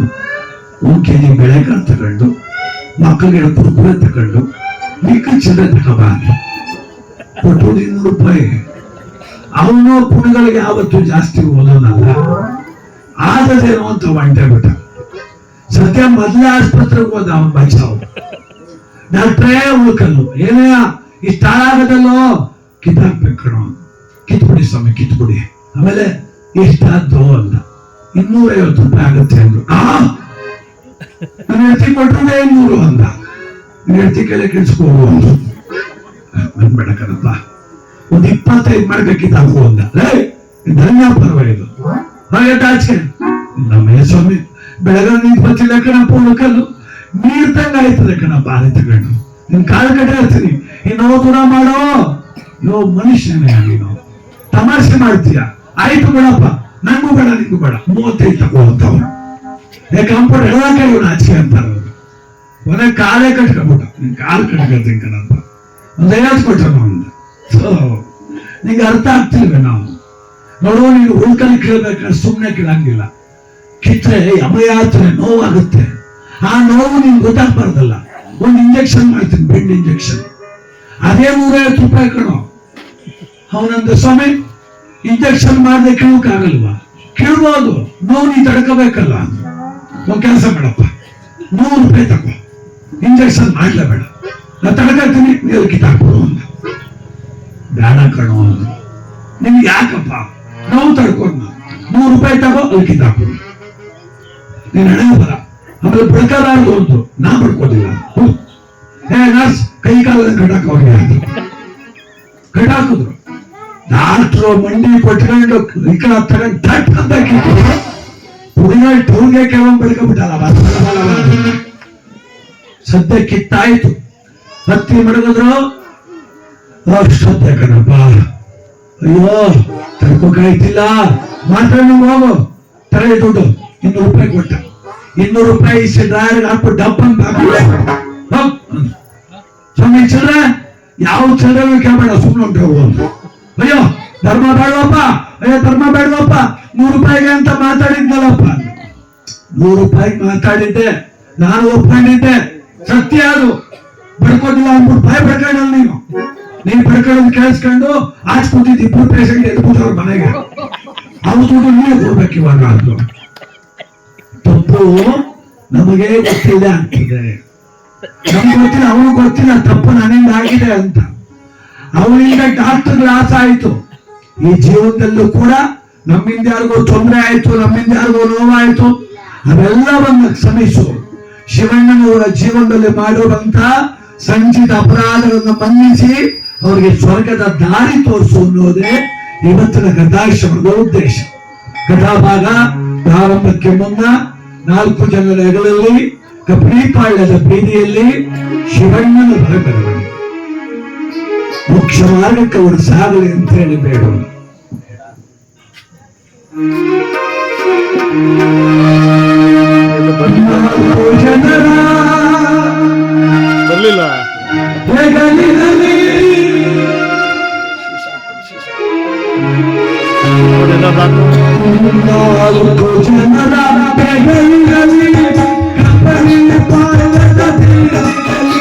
1 kg ಬೆಳೆಕಾಳು ತಗೊಂಡು, ಮಕ್ಕಳಿಗೆ ಕುರ್ಕುರೆ ತಗೊಂಡು, ಮಿಕ್ಕ ಚಿಲ್ಲರೆ ತಗೋಬಾರ್ದು. ಕೊಟ್ಟು 200 ರೂಪಾಯಿ. ಅವನು ಕುಣಿಗಳಿಗೆ ಯಾವತ್ತು ಜಾಸ್ತಿ ಓದೋನಲ್ಲ, ಆದದೇನೋ ಅಂತ ಒಂಟೆ ಬಿಟ್ಟ. ಸದ್ಯ ಮೊದಲೇ ಆಸ್ಪತ್ರೆಗೆ ಹೋದ ಅವನ್ ಬಚಾವ್. ಡಾಕ್ಟ್ರೇ ಉಳ್ಕಲ್ಲು, ಏನೇ ಇಷ್ಟ ಹಾಳಾಗದಲ್ಲೋ, ಕಿತ್ತಾಕ್ಬೇಕು ಕಣೋ, ಕಿತ್ಬಿಡಿ ಸ್ವಾಮಿ ಕಿತ್ಬಿಡಿ. ಆಮೇಲೆ ಇಷ್ಟಾದ್ದು ಅಂದ. 250 ರೂಪಾಯಿ ಆಗುತ್ತೆ ಅಂದ್ರು. ನನ್ನ ಹೆಂಡತಿ ಕೊಟ್ಟರೆ 200 ಅಂದ. ನನ್ನ ಹೆಂಡತಿ ಕೈಲಿ ಕೆಲ್ಸ್ಕೋರು ಅಂದ್ರು. ಬಂದ್ಬೇಡ ಕಣಪ್ಪ, ಒಂದು 25 ಮಾಡ್ಬೇಕಿದ್ದಾಗು ಅಂದ. ಧನ್ಯ ಪರವಾಗಿದ್ದು ಹಾಗೆ ಆಚೆ ನಮ್ಮ ಸ್ವಾಮಿ ಬೆಳಗ್ಗೆ ನೀರು ಬಚ್ಚಿಲ್ಲ ಕಣಪ್ಪ, ಉಳ್ಕಲ್ಲು ನೀರ್ದಂಗ ಆಯ್ತದೆ ಕಣಪ್ಪ. ಅಲೆ ತಗೊಂಡು ನಿನ್ ಕಾಲು ಕಟ್ಟೆ ಹೇಳ್ತೀನಿ, ಇನ್ನೋ ದೂರ ಮಾಡೋ. ಯೋ ಮನುಷ್ಯನೇ ನೀನು, ತಮಾಷೆ ಮಾಡ್ತೀಯ. ಆಯ್ತು ಬಿಡಪ್ಪ, ನಂಗೂ ಬೇಡ ನಿಂಗೂ ಬೇಡ, 35 ತಗೋ ಅಂತವ್ರು. ಕಂಪೌಂಡ್ ಹೇಳಕ ಇವನು ಆಚೆ ಅಂತಾರ ಅವ್ರು. ಕೊನೆ ಕಾಲೇ ಕಟ್ಕೊಂಡ್ಬಿಟ್ಟ, ನಿನ್ ಕಾಲು ಕಟ್ಕೊಳ್ತೀನಿ ಕಣಪ್ಪ. ಒಂದು 50 ಕೊಟ್ಟನು ಒಂದು. ನಿಂಗೆ ಅರ್ಥ ಆಗ್ತಿಲ್ವೇ? ನಾವು ನೋಡುವ, ನೀನು ಉಳ್ಕಲ್ಲಿ ಕೇಳ್ಬೇಕಾದ್ರೆ ಸುಮ್ಮನೆ ಕೇಳಂಗಿಲ್ಲ. ಕಿತ್ರೆ ಯಮಯಾತ್ರೆ ನೋವಾಗುತ್ತೆ. ಆ ನೋವು ನಿನ್ಗೆ ಗೊತ್ತಾಗ್ಬಾರ್ದಲ್ಲ. ಒಂದು ಇಂಜೆಕ್ಷನ್ ಮಾಡ್ತೀನಿ, ಬೆಂಡ್ ಇಂಜೆಕ್ಷನ್. ಅದೇ 150 ರೂಪಾಯಿ ಕಣೋ. ಅವನಂದ, ಸ್ವಾಮಿ ಇಂಜೆಕ್ಷನ್ ಮಾಡದೆ ಕೇಳೋಕ್ಕಾಗಲ್ವಾ? ಕೇಳ್ಬೋದು, ನೋವು ನೀ ತಡ್ಕೋಬೇಕಲ್ಲ. ಒಂದು ಕೆಲಸ ಮಾಡಪ್ಪ, 100 ರೂಪಾಯಿ ತಗೋ, ಇಂಜೆಕ್ಷನ್ ಮಾಡ್ಲೇಬೇಡ, ನಾ ತಡ್ಕೊಳ್ತೀನಿ, ನೀರು ಕಿತ್ತಾಕ್ಬಿಡು ಅಂದ. ಬೇಡ ಕಣೋ ಅಂದ್ರು. ನಿಮ್ಗೆ ಯಾಕಪ್ಪ ನೋವು ತಡ್ಕೊಂಡ? 100 ರೂಪಾಯಿ ತಗೋ, ಅಲ್ಲಿ ಕಿತ್ತಾಕ್ಬಿಡು. ನೀನ್ ಹಣೆ ಬರ. ಆಮೇಲೆ ಬಡ್ಕಬಾರ್ದು ಅಂತು, ನಾ ಬಡ್ಕೋದಿಲ್ಲ. ನರ್ಸ್ ಕೈ ಕಾಲ ಕಟ್ಟಾಕವ್ರಿಗೆ ಕಟ್ಟಾಕಿದ್ರು. ಡಾಕ್ಟ್ರು ಮಂಡಿ ಕೊಟ್ಕೊಂಡು ಈ ಕಡೆ ತಗೊಂಡು ತಟ್ ಅಂತ ಕಿತ್ತು ಪುಡಿನ ಟೌನ್ಗೆ ಕೆಲವೊಂದು ಬೆಳ್ಕೊಂಡ್ಬಿಟ್ಟಲ್ಲ. ಸದ್ಯ ಕಿತ್ತಾಯ್ತು. ಹತ್ತಿ ಮಡಗಿದ್ರು. ಸದ್ಯ ಕಣಪ್ಪ, ಅಯ್ಯೋ ತಡ್ಕೋಕಾಯ್ತಿಲ್ಲ, ಮಾತ್ರ ನೀವು ಹೋಗು, ತಲೆ ದುಡ್ಡು 200 ರೂಪಾಯಿ ಕೊಟ್ಟ. 200 ರೂಪಾಯಿ ಡ್ರಾಯರ್ಗೆ ಹಾಕ್ಬಿಟ್ಟು ಡಬ್ಬ ಅಂತ ಹಾಕಿಲ್ಲ. ಸ್ವಾಮಿ ಚಿಲ್ಲರೆ ಯಾವ ಚಿಲ್ಲರೆ ಕೇಳಬೇಡ, ಸುಮ್ಮನೆ ಉಂಟು ಹೋಗುವಂತ. ಅಯ್ಯೋ ಧರ್ಮ ಬೇಡವಪ್ಪ, ಅಯ್ಯೋ ಧರ್ಮ ಬೇಡವಪ್ಪ, 100 ರೂಪಾಯಿಗೆ ಅಂತ ಮಾತಾಡಿದ್ನಲ್ಲಪ್ಪ. 100 ರೂಪಾಯಿಗೆ ಮಾತಾಡಿದ್ದೆ, ನಾನು ಒಪ್ಕೊಂಡಿದ್ದೆ, ಸತ್ಯ ಅದು. ಬಡ್ಕೋದಿಲ್ಲ ಅಂದ್ಬಿಟ್ಟು ಬಾಯಿ ಬಡ್ಕೊಂಡಲ್ಲ ನೀನು ಬಡ್ಕೊಳ್ಳೋದು ಕೇಳಿಸ್ಕೊಂಡು ಆಚೆ ಕೂತಿದ್ದು 2 ಪೇಷಂಟ್ ಎದ್ಬಿಟ್ಟವ್ರ ಮನೆಗೆ. ಅವ್ರ ದುಡ್ಡು ನೀವೇ ಕೊಡ್ಬೇಕು ಇವಾಗ. ಅದು ತಪ್ಪು ನಮಗೆ ಗೊತ್ತಿಲ್ಲ ಆಗ್ತಿದೆ. ನಮ್ಗೆ ಗೊತ್ತಿಲ್ಲ, ಅವನು ಗೊತ್ತಿಲ್ಲ ತಪ್ಪು ನನ್ನಿಂದ ಆಗಿದೆ ಅಂತ. ಅವನಿಂದ ಡಾಕ್ಟರ್ ಲಾಸ್ ಆಯ್ತು. ಈ ಜೀವನದಲ್ಲೂ ಕೂಡ ನಮ್ಮಿಂದ ಯಾರಿಗೂ ತೊಂದರೆ ಆಯ್ತು, ನಮ್ಮಿಂದ ಯಾರಿಗೂ ನೋವಾಯ್ತು, ಅವೆಲ್ಲವನ್ನ ಕ್ಷಮಿಸು. ಶಿವಣ್ಣನವರ ಜೀವನದಲ್ಲಿ ಮಾಡಿರುವಂತ ಸಂಚಿತ ಅಪರಾಧಗಳನ್ನು ಮನ್ನಿಸಿ ಅವರಿಗೆ ಸ್ವರ್ಗದ ದಾರಿ ತೋರಿಸು ಅನ್ನೋದೇ ಇವತ್ತಿನ ಕಥಾಶ್ರಮದ ಉದ್ದೇಶ. ಕಥಾಭಾಗ ಪ್ರಾರಂಭಕ್ಕೆ ಮುನ್ನ 4 ಜನರ ಹೆಗಲಲ್ಲಿ ಕಪಡಿಪಾಳ್ಯದ ಬೀದಿಯಲ್ಲಿ ಶಿವಣ್ಣನ ಬರಬರವಣೆ. ಮೋಕ್ಷ ಮಾರ್ಗಕ್ಕೆ ಅವರು ಸಾಗಲಿ ಅಂತ ಹೇಳಿ ಬೇಡೋಣ. ಜನರ ಬರಲಿಲ್ಲ ಹೆಗಲಿನಲ್ಲಿ 4 ಜನರ ಹೆಗಲಿನಲ್ಲಿ ಕಪಡಿಪಾಳ್ಯದ ಬೀದಿಯಲ್ಲಿ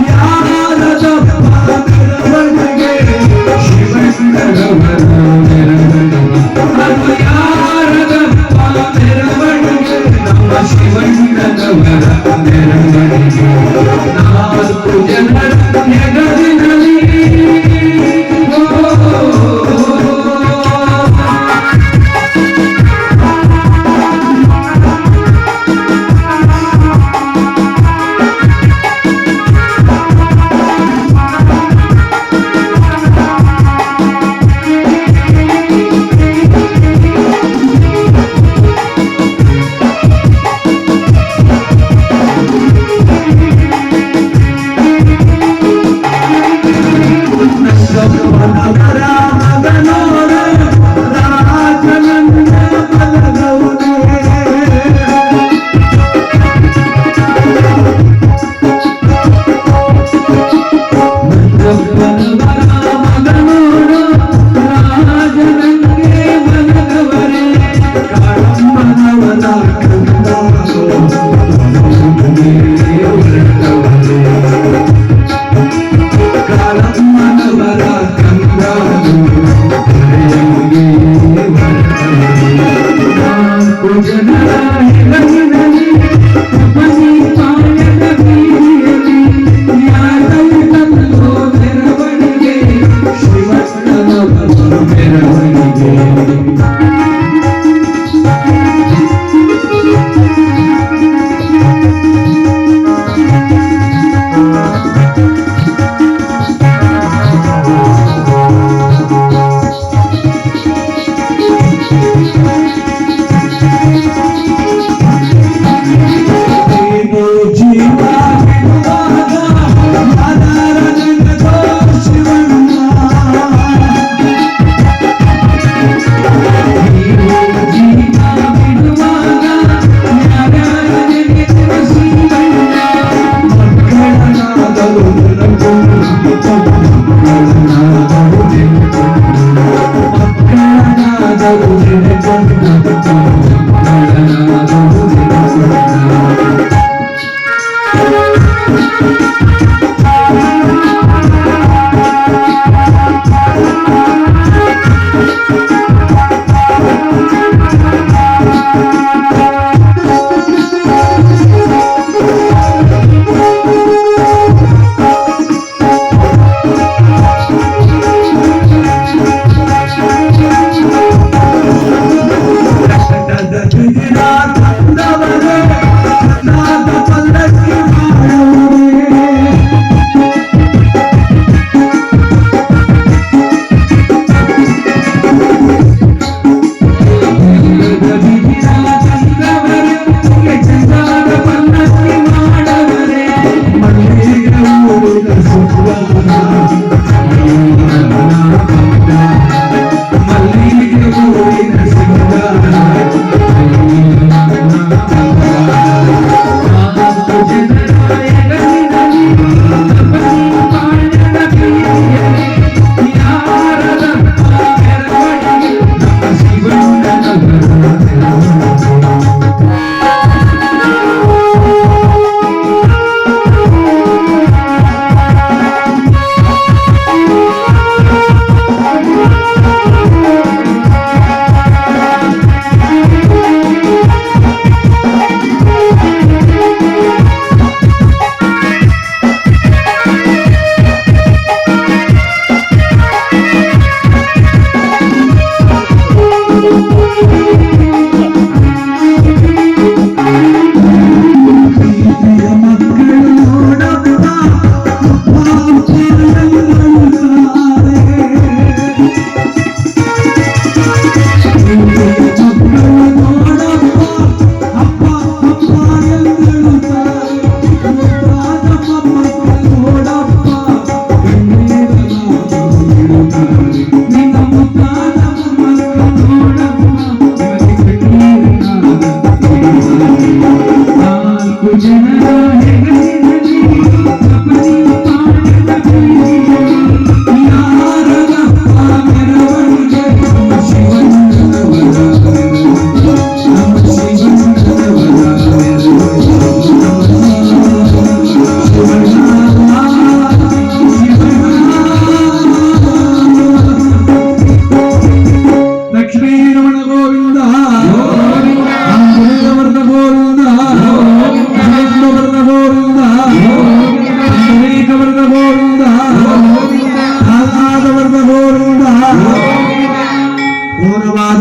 ಯಾರದ ಪಾದಗಳಿಗೆ ಶಿವಣ್ಣನವರ ಅದು ಯಾರದ ಮೆರವಣಿಗೆ, ನಮ್ಮ ಶಿವಣ್ಣನವರ ಮೆರವಣಿಗೆ. 4 ಜನರ ಹೆಗಲಿನಲ್ಲಿ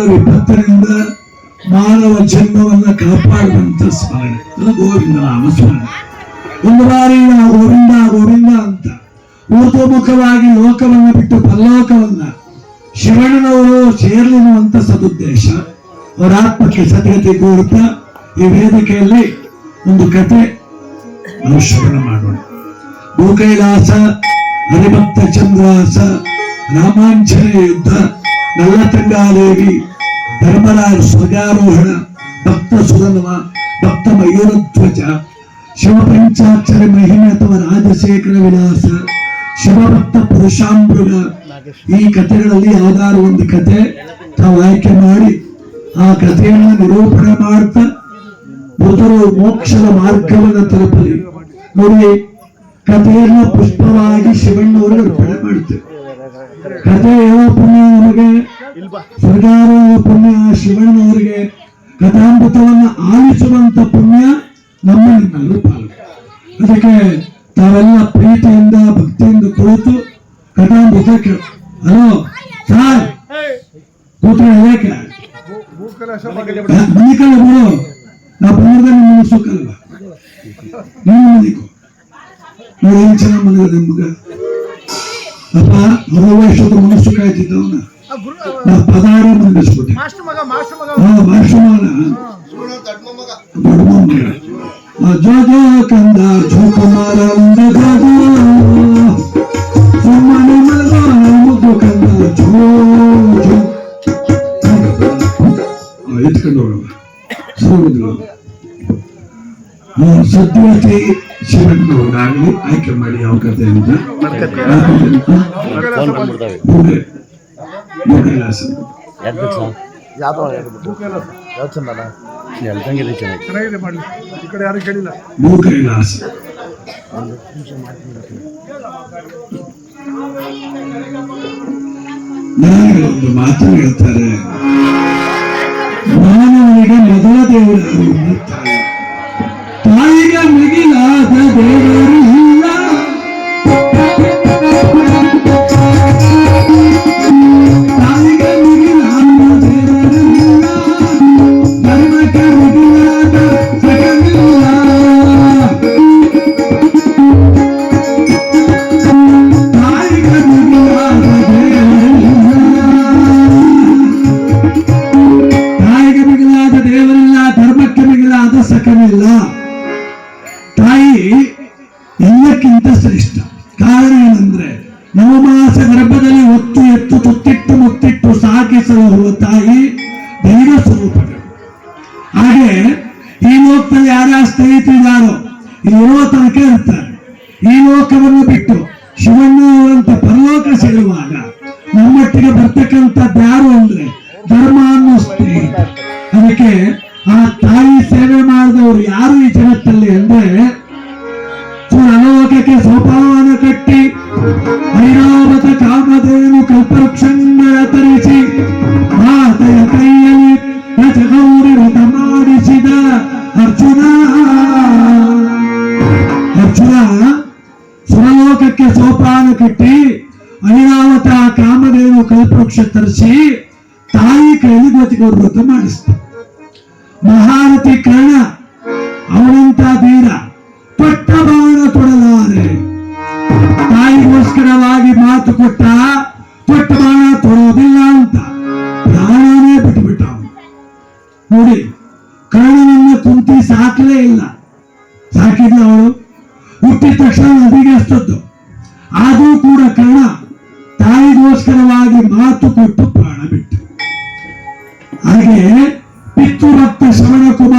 ವಿಪತ್ತಿನಿಂದ ಮಾನವ ಜನ್ಮವನ್ನ ಕಾಪಾಡಿದಂತ ಸ್ಮರಣೆ ಅದು ಗೋವಿಂದ ನಾಮ ಸ್ಮರಣೆ. ಒಂದು ಬಾರಿ ನಾವು ಗೋವಿಂದ ಗೋವಿಂದ ಅಂತ ಊರ್ಧ್ವಮುಖವಾಗಿ ಲೋಕವನ್ನ ಬಿಟ್ಟು ಪರಲೋಕವನ್ನ ಶಿವಣ್ಣನವರು ಸೇರ್ಲಿನ್ನುವಂತ ಸದುದ್ದೇಶ. ಅವರ ಆತ್ಮಕ್ಕೆ ಸದ್ಗತಿ ಕೋರುತ್ತಾ ಈ ವೇದಿಕೆಯಲ್ಲಿ ಒಂದು ಕತೆ ನಾವು ಶ್ರವಣ ಮಾಡೋಣ. ಭೂಕೈಲಾಸ ಹರಿಭಕ್ತ ಚಂದ್ರವಾಸ ರಾಮಾಂಜನೇಯ ಯುದ್ಧ, ನಲ್ಲತಂಗಾದೇವಿ, ಧರ್ಮರಾಜ ಸ್ವರ್ಗಾರೋಹಣ, ಭಕ್ತ ಸುಧನ್ವ, ಭಕ್ತ ಮಯೂರಧ್ವಜ, ಶಿವಪಂಚಾಕ್ಷರ ಮಹಿಮೆ ಅಥವಾ ರಾಜಶೇಖರ ವಿಲಾಸ, ಶಿವಭಕ್ತ ಪುರುಷಾಮೃಗ. ಈ ಕಥೆಗಳಲ್ಲಿ ಯಾವ್ದಾದ್ರು ಒಂದು ಕತೆ ತಾವು ಆಯ್ಕೆ ಮಾಡಿ ಆ ಕಥೆಯನ್ನು ನಿರೂಪಣೆ ಮಾಡ್ತಾ ಮೃತರು ಮೋಕ್ಷದ ಮಾರ್ಗವನ್ನು ತಲುಪಲಿ. ನೋಡಿ, ಕಥೆಯನ್ನು ಪುಷ್ಪವಾಗಿ ಶಿವಣ್ಣವರು ಅರ್ಪಣೆ ಮಾಡ್ತೇವೆ. ಕಥೆ ಯಾವ ಪುಣ್ಯ ನಮಗೆ, ಸ್ವರ್ಗಾರೋಹ ಪುಣ್ಯ ಶಿವಣ್ಣವರಿಗೆ, ಕಥಾಮೃತವನ್ನು ಆಲಿಸುವಂತ ಪುಣ್ಯ ನಮ್ಮ ನಿಮ್ಮೆಲ್ಲರೂ ಪಾಲು. ಅದಕ್ಕೆ ತಾವೆಲ್ಲ ಪ್ರೀತಿಯಿಂದ ಭಕ್ತಿಯಿಂದ ಕುಳಿತು ಕಥಾಮೃತ ಕೇಳ. ಹಲೋ ಸಾರ್, ಕೂತ್ರೆ ಯಾಕೆ ಮನಿಕಲ್ಲ ಬಿಡು, ನಾ ಬಂದ್ರೆ ನಿಮ್ಮ ಮುಗಿಸೋಕಲ್ವ, ನೀನು ಮನಿಕೋ. ನೋಡಿ ಏನ್ ಚೆನ್ನಾಗಿ ಬಂದಿದೆ ನಿಮ್ಗ. ಅಪ್ಪ 60 ವರ್ಷದ ಮನಸ್ಸು ಕಾಯ್ತಿದ್ದವನ ನಾ ಪದಾರ ಮಂಡಿಸ್ಬಿಟ್ಟೆ. ಜೋ ಜೋ ಕಂದ ಜೋಕುಮಾರ ಸುಮ್ಮನೆ ಮುದ್ದು ಕಂದ ಜೋ ಜೋ ಎತ್ಕೊಂಡು ಹೋಗವ ಸದ್ಯವತಿ ಶಿವಣ್ಣವರಾಗಲಿ ಆಯ್ಕೆ ಮಾಡಿ ಯಾವ ಕಥೆ ಅಂತ. ಭೂಕೈಲಾಸ ನನಗೆ ಒಂದು ಮಾತು ಹೇಳ್ತಾರೆ, ಮಾನವನಿಗೆ ಮೊದಲ ದೇವರು ತಾಯಿ, ತಾಯಿಗೆ ಮಿಗಿಲಾದ ದೇವರು ಇಲ್ಲ. ತಾಯಿಗೆ ಮಿಗಿಲಾದ ದೇವರು ಇಲ್ಲ, ಧರ್ಮಕ್ಕೆ ಮಿಗಿಲಾದ ಜಗವಿಲ್ಲ. ತಾಯಿಗೆ ಮಿಗಿಲಾದ ದೇವರಿಲ್ಲ, ತಾಯಿಗೆ ಮಿಗಿಲಾದ ದೇವರಿಲ್ಲ, ಧರ್ಮಕ್ಕೆ ಮಿಗಿಲಾದ ಸಕವಿಲ್ಲ. ತಾಯಿ ಎಲ್ಲಕ್ಕಿಂತ ಶ್ರೇಷ್ಠ. ಕಾರಣ ಏನಂದ್ರೆ, ನವಮಾಸ ಗರ್ಭದಲ್ಲಿ ಒತ್ತು ಎತ್ತು ತುತ್ತಿಟ್ಟು ಮುತ್ತಿಟ್ಟು ಸಾಕಿಸಲು ತಾಯಿ ದೈವ ಸ್ವರೂಪಗಳು. ಹಾಗೆ ಈ ಲೋಕದಲ್ಲಿ ಯಾರ ಸ್ನೇಹಿತರಿದ್ದಾರೋ ಇರೋ ತನಕ ಇರ್ತಾರೆ. ಈ ಲೋಕವನ್ನು ಬಿಟ್ಟು ಶಿವಣ್ಣವರಂತ ಪರಲೋಕ ಸೇರುವಾಗ ನಮ್ಮೊಟ್ಟಿಗೆ ಬರ್ತಕ್ಕಂಥದ್ದು ಯಾರು ಅಂದ್ರೆ ಧರ್ಮ ಅನ್ನೋ ಸ್ನೇಹಿತ. ಅದಕ್ಕೆ ಆ ತಾಯಿ ಸೇವೆ ಮಾಡಿದವರು ಯಾರು ಈ ಜಗತ್ತಲ್ಲಿ ಅಂದ್ರೆ, ಅಲೋಕಕ್ಕೆ ಸೋಪಾನ ಕಟ್ಟಿ ಐರಾವತ ಕಾಮಧೇನು ಕಲ್ಪವೃಕ್ಷಗಳ ತರಿಸಿ ಮಾತೆಯ ಕೈಯಲ್ಲಿ ರಜಗೌರಿ ವ್ರತ ಮಾಡಿಸಿದ ಅರ್ಜುನ. ಸುರಲೋಕಕ್ಕೆ ಸೋಪಾನ ಕಟ್ಟಿ ಐರಾವತ ಕಾಮಧೇನು ಕಲ್ಪವೃಕ್ಷ ತರಿಸಿ ತಾಯಿ ಕೈಲಿ ಗತಿಗೌರಿ ವ್ರತ ಮಾಡಿಸ್ತ. ಮಹಾರಥಿ ಕರ್ಣ ಅವನಂತ ಧೀರ ಪಟ್ಟ ಬಾಣ ತೊಡಲಾರೆ. ತಾಯಿಗೋಸ್ಕರವಾಗಿ ಮಾತು ಕೊಟ್ಟ, ಪಟ್ಟ ಬಾಣ ತೊಡೋದಿಲ್ಲ ಅಂತ ಪ್ರಾಣನೇ ಬಿಟ್ಟುಬಿಟ್ಟ. ನೋಡಿ, ಕರ್ಣನನ್ನ ಕುಂತಿ ಸಾಕಲೇ ಇಲ್ಲ. ಸಾಕಿದ್ಲ ಅವಳು, ಹುಟ್ಟಿದ ತಕ್ಷಣ ನದಿಗೆ ಅಷ್ಟದ್ದು. ಆದರೂ ಕೂಡ ಕರ್ಣ ತಾಯಿಗೋಸ್ಕರವಾಗಿ ಮಾತು ಕೊಟ್ಟು ಪ್ರಾಣ ಬಿಟ್ಟು. ಹಾಗೆ ಪಿತೃಭಕ್ತ ಶ್ರವಣ ಕುಮಾರ